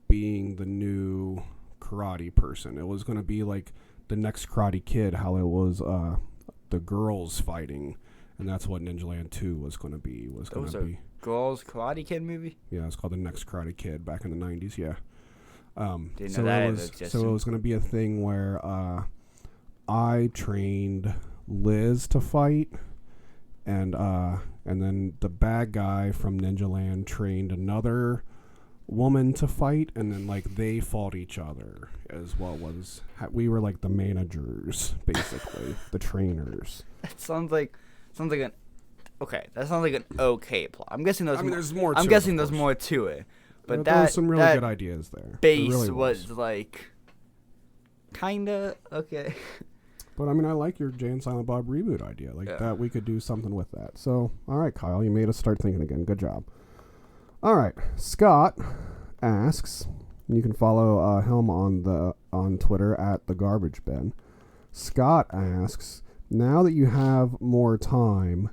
being the new karate person. It was going to be like the next Karate Kid, how it was the girls fighting, and that's what Ninja Land 2 was going to be. Girls Karate Kid movie? Yeah, it's called the next Karate Kid back in the 90s. Yeah. Didn't know that. It was going to be a thing where I trained Liz to fight, and then the bad guy from Ninja Land trained another woman to fight, and then like they fought each other as what was we were like the managers, basically. The trainers. That sounds like an okay. That sounds like an okay plot. I'm guessing there's more to I'm it, guessing of there's course. more to it. But There's some really that good ideas there. base There really was like kinda okay. But I like your Jay and Silent Bob reboot idea. Like that we could do something with that. So, all right, Kyle, you made us start thinking again. Good job. All right, Scott asks, you can follow him on Twitter at the Garbage Bin. Scott asks, now that you have more time,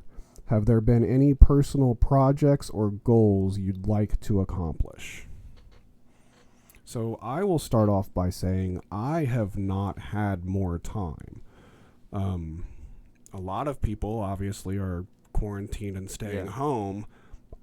have there been any personal projects or goals you'd like to accomplish? So I will start off by saying I have not had more time. A lot of people obviously are quarantined and staying home.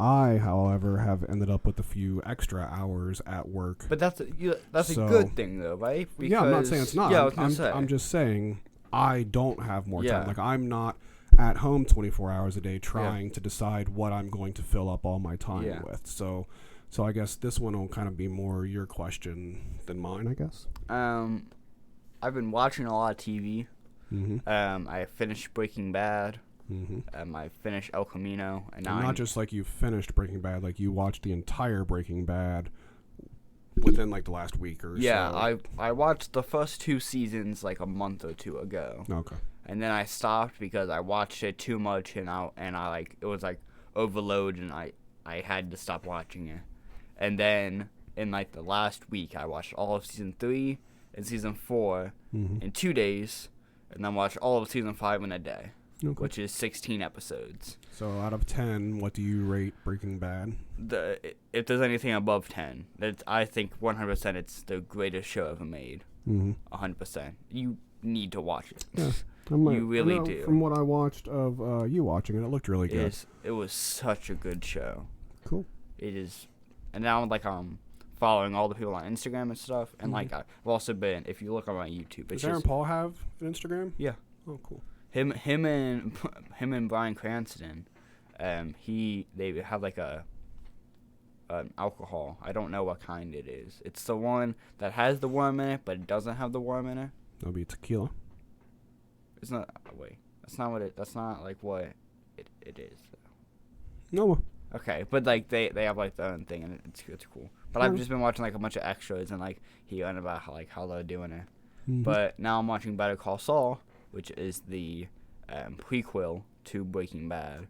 I, however, have ended up with a few extra hours at work. But that's a good thing, though, right? Because, yeah, I'm not saying it's not. Yeah, I'm just saying I don't have more Yeah. time. Like, I'm not at home 24 hours a day trying to decide what I'm going to fill up all my time with. So I guess this one will kind of be more your question than mine, I guess. I've been watching a lot of TV. Mm-hmm. I finished Breaking Bad. Mm-hmm. I finished El Camino, and not just like you finished Breaking Bad, like you watched the entire Breaking Bad within like the last week or so. I watched the first 2 seasons like a month or 2 ago. Okay. And then I stopped because I watched it too much, and I like it was like overload, and I had to stop watching it. And then in like the last week, I watched all of season 3 and season 4 in 2 days, and then watched all of season 5 in a day, which is 16 episodes. So out of 10, what do you rate Breaking Bad? If there's anything above 10, I think 100% it's the greatest show ever made. 100%. You need to watch it. Yeah. You really do. From what I watched of you watching it, it looked really good. It was such a good show. Cool. It is, and now like following all the people on Instagram and stuff, and like I've also been. If you look on my YouTube, Does Aaron Paul have an Instagram? Yeah. Oh, cool. Him and Bryan Cranston, they have like an alcohol. I don't know what kind it is. It's the one that has the worm in it, but it doesn't have the worm in it. That'll be tequila. It's not. Wait, that's not what it. That's not like what it is. No. Okay, but like they have like their own thing, and it's cool. But I've just been watching like a bunch of extras, and like hearing about how they're doing it. But now I'm watching Better Call Saul, which is the prequel to Breaking Bad.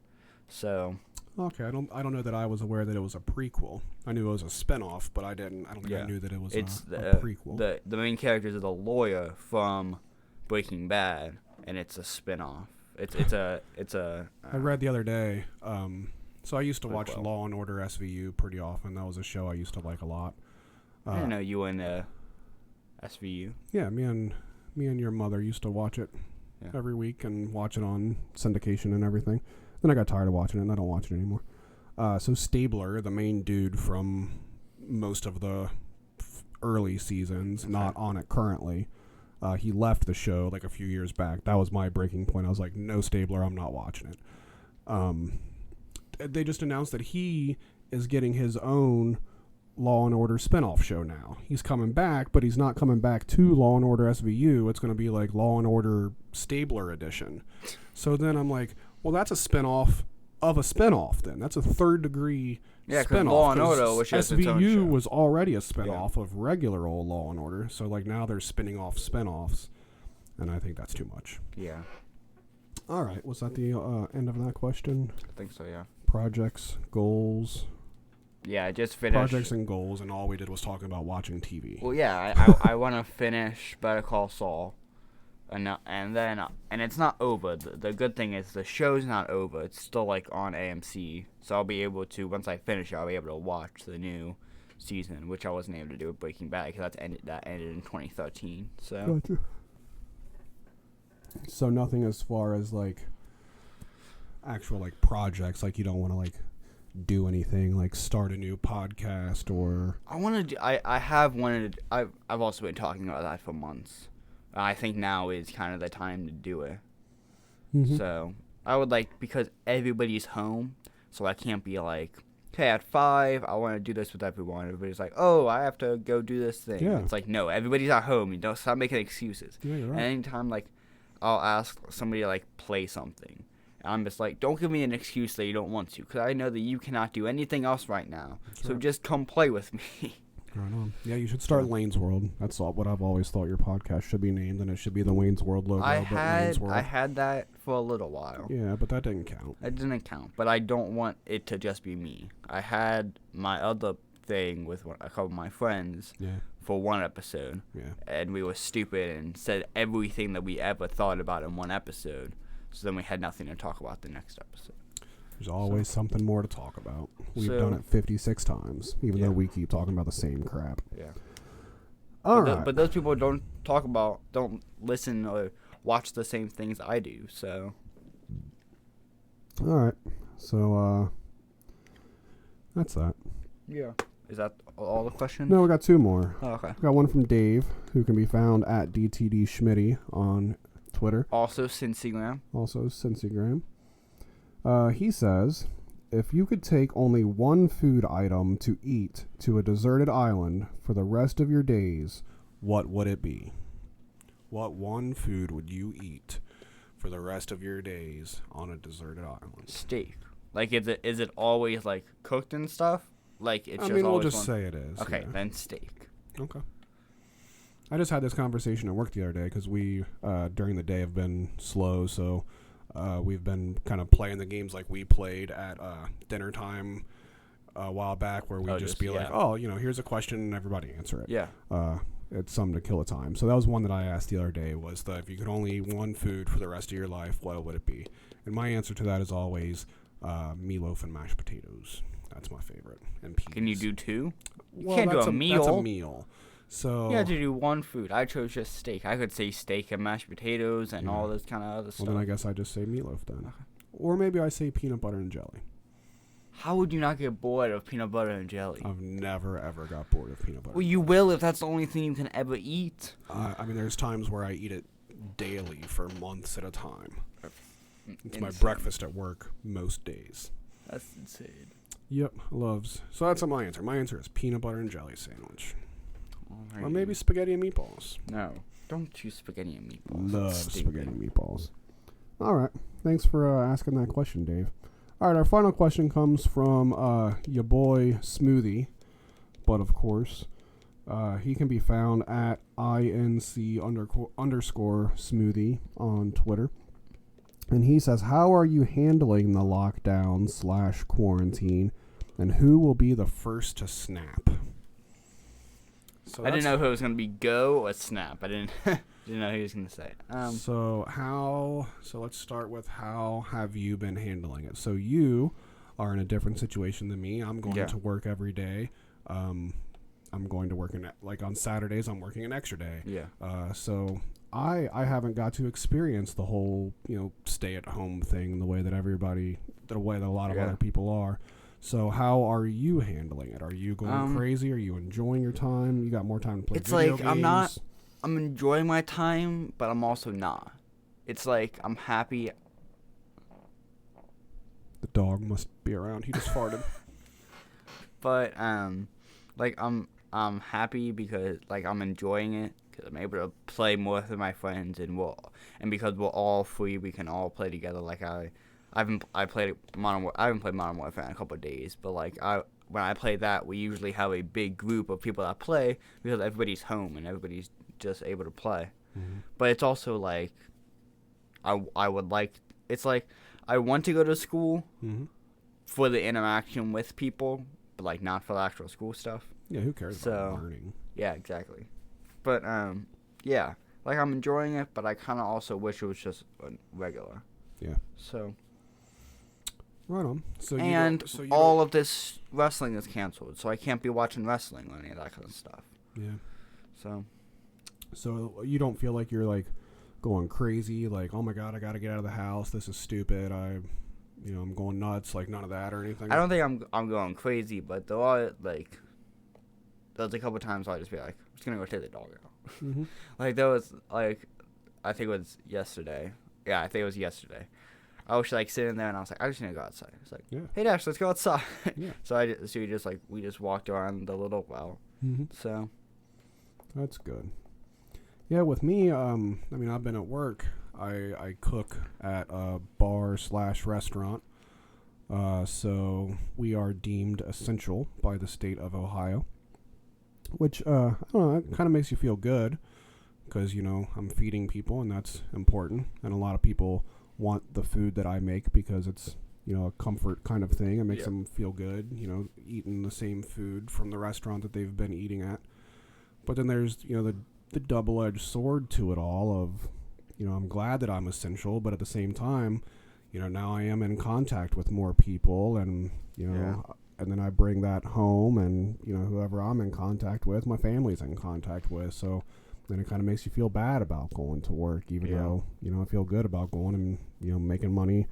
So Okay, I don't know that I was aware that it was a prequel. I knew it was a spinoff, but I don't think I knew that it was a prequel. The main characters are the lawyer from Breaking Bad, and it's a spinoff. It's a. I read the other day. So I used to watch well. Law and Order SVU pretty often. That was a show I used to like a lot. I didn't know you were in SVU. Yeah, me and your mother used to watch it Yeah. every week and watch it on syndication and everything. Then I got tired of watching it, and I don't watch it anymore. So Stabler, the main dude from most of the early seasons, not on it currently, he left the show like a few years back. That was my breaking point. I was like, no Stabler, I'm not watching it. They just announced that he is getting his own Law and Order spinoff show now. He's coming back, but he's not coming back to Law and Order SVU. It's going to be like Law and Order Stabler edition. So then I'm like, well, that's a spinoff of a spinoff then. That's a third degree spinoff. Law and Order, which has its own show. SVU was already a spinoff of regular old Law and Order. So like now they're spinning off spinoffs, and I think that's too much. Yeah. All right, was that the end of that question? I think so, yeah. Projects, goals. Yeah, I just finished. Projects and goals, and all we did was talking about watching TV. Well, yeah, I want to finish Better Call Saul, and it's not over. The good thing is the show's not over. It's still like on AMC, so I'll be able to, once I finish it, I'll be able to watch the new season, which I wasn't able to do with Breaking Bad because that ended in 2013. So. Gotcha. So nothing as far as like actual like projects, like you don't want to like do anything like start a new podcast or I have wanted. I've also been talking about that for months. I think now is kind of the time to do it. Mm-hmm. So I would like, because everybody's home, so I can't be like, okay, at 5 I want to do this with everyone. Everybody's like, oh, I have to go do this thing. Yeah. It's like, no, everybody's at home. You don't stop making excuses. Yeah, you're right. And anytime like I'll ask somebody to like play something, I'm just like, don't give me an excuse that you don't want to, because I know that you cannot do anything else right now. That's so right. just come play with me. Right on. Yeah, you should start Lane's World. That's what I've always thought your podcast should be named, and it should be the Wayne's World logo. Lane's World. I had that for a little while. Yeah, but that didn't count. It didn't count, but I don't want it to just be me. I had my other thing with a couple of my friends for one episode, and we were stupid and said everything that we ever thought about in one episode, so then we had nothing to talk about the next episode. There's always something more to talk about. We've done it 56 times, even though we keep talking about the same crap. Yeah. All right. But those people don't listen or watch the same things I do, so. All right. So, that's that. Yeah. Is that all the questions? No, we got 2 more. Oh, okay. We got one from Dave, who can be found at DTD Schmitty on Twitter. Also Cincygram. Also Cincygram. He says, if you could take only one food item to eat to a deserted island for the rest of your days, what would it be? What one food would you eat for the rest of your days on a deserted island? Steak. Like, is it always like cooked and stuff? Like, it's just we'll always just say it is. Okay, yeah. then steak. Okay. I just had this conversation at work the other day because we, during the day, have been slow, so we've been kind of playing the games like we played at dinner time a while back, where we just be like, oh, here's a question and everybody answer it. Yeah. It's something to kill the time. So that was one that I asked the other day, was that if you could only eat one food for the rest of your life, what would it be? And my answer to that is always meatloaf and mashed potatoes. That's my favorite. And peas. Can you do 2? Well, can't do a meal. That's a meal. So you have to do one food. I chose just steak. I could say steak and mashed potatoes and all this kind of other stuff. Well, then I guess I just say meatloaf then. Okay. Or maybe I say peanut butter and jelly. How would you not get bored of peanut butter and jelly? I've never, ever got bored of peanut butter. Well, you will if that's the only thing you can ever eat. I mean, there's times where I eat it daily for months at a time. It's insane. My breakfast at work most days. That's insane. Yep, loves. So that's my answer. My answer is peanut butter and jelly sandwich. Alrighty. Or maybe spaghetti and meatballs. No, don't choose spaghetti and meatballs. Love That's spaghetti stupid. and meatballs. All right. Thanks for asking that question, Dave. All right, our final question comes from your boy Smoothie, but of course, he can be found at INC_Smoothie on Twitter. And he says, how are you handling the lockdown / quarantine, and who will be the first to snap? So I didn't know if it was going to be go or snap. I didn't didn't know who he was going to say. So let's start with how have you been handling it? So you are in a different situation than me. I'm going to work every day. I'm going to work on Saturdays. I'm working an extra day. Yeah. So I haven't got to experience the whole stay at home thing the way that a lot of other people are. So how are you handling it? Are you going crazy? Are you enjoying your time? You got more time to play video games? I'm enjoying my time, but I'm also not. It's like I'm happy. The dog must be around. He just farted. But I'm happy because I'm enjoying it because I'm able to play more with my friends and because we're all free, we can all play together. I haven't played Modern Warfare in a couple of days, but when I play that, we usually have a big group of people that play because everybody's home and everybody's just able to play. Mm-hmm. But it's also I want to go to school for the interaction with people, but not for the actual school stuff. Yeah, who cares about learning? Yeah, exactly. But yeah, I'm enjoying it, but I kind of also wish it was just regular. Yeah. So. Right on. All of this wrestling is canceled, so I can't be watching wrestling or any of that kind of stuff. Yeah. So you don't feel like you're going crazy, oh my god, I got to get out of the house. This is stupid. I'm going nuts. None of that or anything. I don't think I'm going crazy, but there are there's a couple times I'll just be I'm just gonna go take the dog out. Mm-hmm. There was I think it was yesterday. Yeah, I think it was yesterday. I was sitting there and I was I just need to go outside. It's hey Dash, let's go outside. Yeah. So we just walked around the little well. Mm-hmm. So that's good. Yeah, with me, I've been at work. I cook at a bar / restaurant. So we are deemed essential by the state of Ohio, which I don't know, it kind of makes you feel good because I'm feeding people and that's important, and a lot of people want the food that I make because it's a comfort kind of thing. It makes them feel good, eating the same food from the restaurant that they've been eating at. But then there's the double-edged sword to it all of I'm glad that I'm essential, but at the same time now I am in contact with more people, and and then I bring that home, and whoever I'm in contact with, my family's in contact with. So then it kind of makes you feel bad about going to work, even though I feel good about going and making money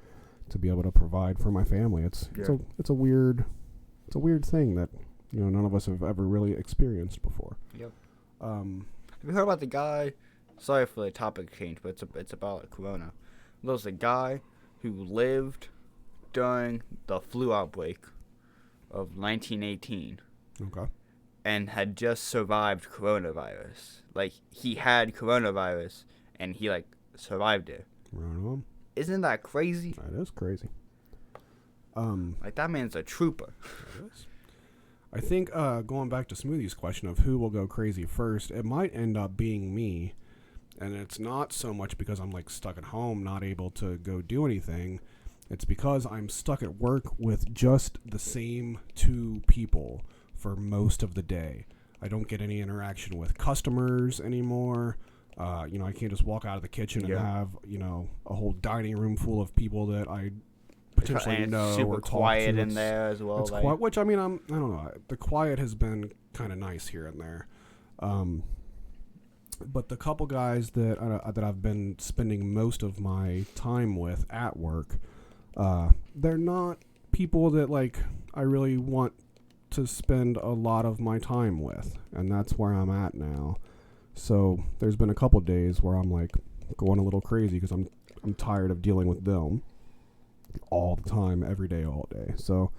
to be able to provide for my family. It's a weird thing that none of us have ever really experienced before. Yep. Have you heard about the guy? Sorry for the topic change, but it's about Corona. There was a guy who lived during the flu outbreak of 1918. Okay. And had just survived coronavirus. He had coronavirus, and he, survived it. Right on. Isn't that crazy? That is crazy. That man's a trooper. That is. I think, going back to Smoothie's question of who will go crazy first, it might end up being me. And it's not so much because I'm, stuck at home, not able to go do anything. It's because I'm stuck at work with just the same two people for most of the day. I don't get any interaction with customers anymore. I can't just walk out of the kitchen and have, a whole dining room full of people that I potentially know super or talk to. Quiet in there as well. It's quiet, which I don't know. The quiet has been kind of nice here and there. But the couple guys that I've been spending most of my time with at work, they're not people that I really want to spend a lot of my time with, and that's where I'm at now. So there's been a couple days where I'm going a little crazy because I'm tired of dealing with them all the time, every day, all day. So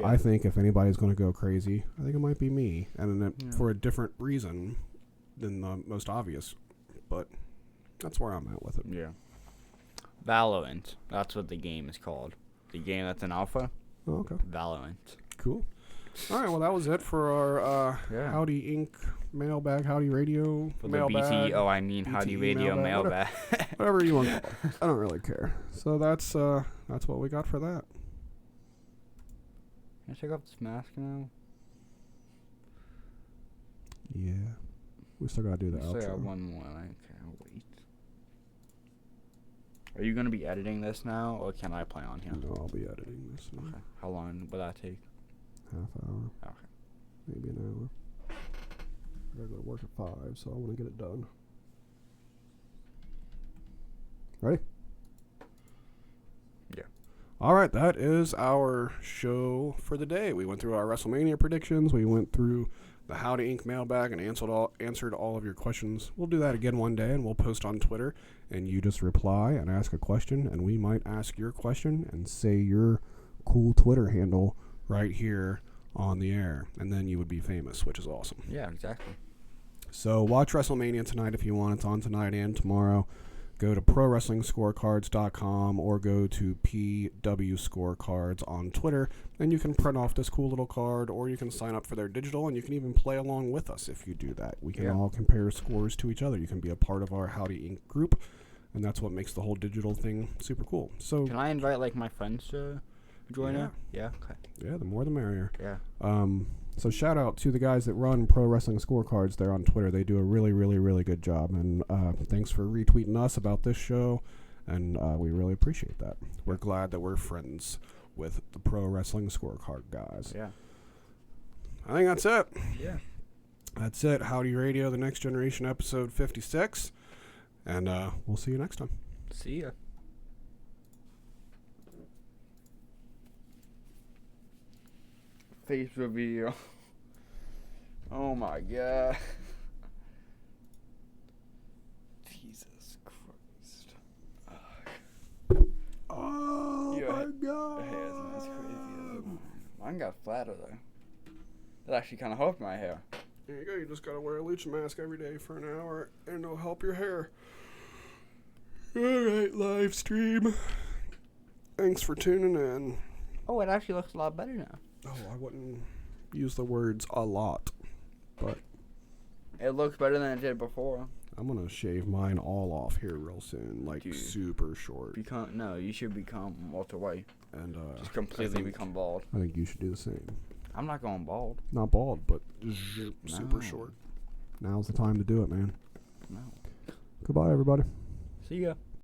I think if anybody's going to go crazy, I think it might be me, and for a different reason than the most obvious, but that's where I'm at with it. Yeah. Valorant. That's what the game is called. The game that's in alpha. Oh, okay. Valorant. Cool. All right, well, that was it for our Howdy Inc. mailbag, Howdy Radio, For the mailbag, BT, I mean Howdy BTE Radio mailbag, mailbag. whatever you want to call it. I don't really care. So that's what we got for that. Can I take off this mask now? Yeah. We still gotta do the Still got outro. one more. I can't wait. Are you gonna be editing this now, or can I play on here? No, I'll be editing this now. Okay. How long will that take? Half hour, Okay. maybe an hour. I gotta go to work at 5, so I want to get it done. Ready? Yeah. All right, that is our show for the day. We went through our WrestleMania predictions. We went through the Howdy Inc. mailbag and answered all of your questions. We'll do that again one day, and we'll post on Twitter, and you just reply and ask a question, and we might ask your question and say your cool Twitter handle right here on the air, and then you would be famous, which is awesome. Yeah, exactly. So watch WrestleMania tonight if you want. It's on tonight and tomorrow. Go to ProWrestlingScorecards.com or go to PW Scorecards on Twitter, and you can print off this cool little card, or you can sign up for their digital, and you can even play along with us if you do that. We can all compare scores to each other. You can be a part of our Howdy Inc. group, and that's what makes the whole digital thing super cool. So Can I invite like my friends to join Yeah. it? Yeah. Okay. yeah, the more the merrier. Yeah. So shout out to the guys that run Pro Wrestling Scorecards there on Twitter. They do a really, really, really good job. And thanks for retweeting us about this show. And we really appreciate that. We're glad that we're friends with the Pro Wrestling Scorecard guys. Yeah. I think that's it. Yeah. That's it. Howdy Radio, the Next Generation, episode 56. And we'll see you next time. See ya. Face reveal. Oh my god. Jesus Christ. Oh Yeah, my God. Hair is nice, crazy. Mine got flatter though. That actually kind of helped my hair. There you go. You just got to wear a lucha mask every day for an hour, and it'll help your hair. All right, live stream. Thanks for tuning in. Oh, it actually looks a lot better now. Oh, I wouldn't use the words a lot, but It looks better than it did before. I'm going to shave mine all off here real soon, like Dude. super short. No, you should become Walter White. And Just completely become bald. I think you should do the same. I'm not going bald. Not bald, but super No. short. Now's the time to do it, man. No. Goodbye, everybody. See ya.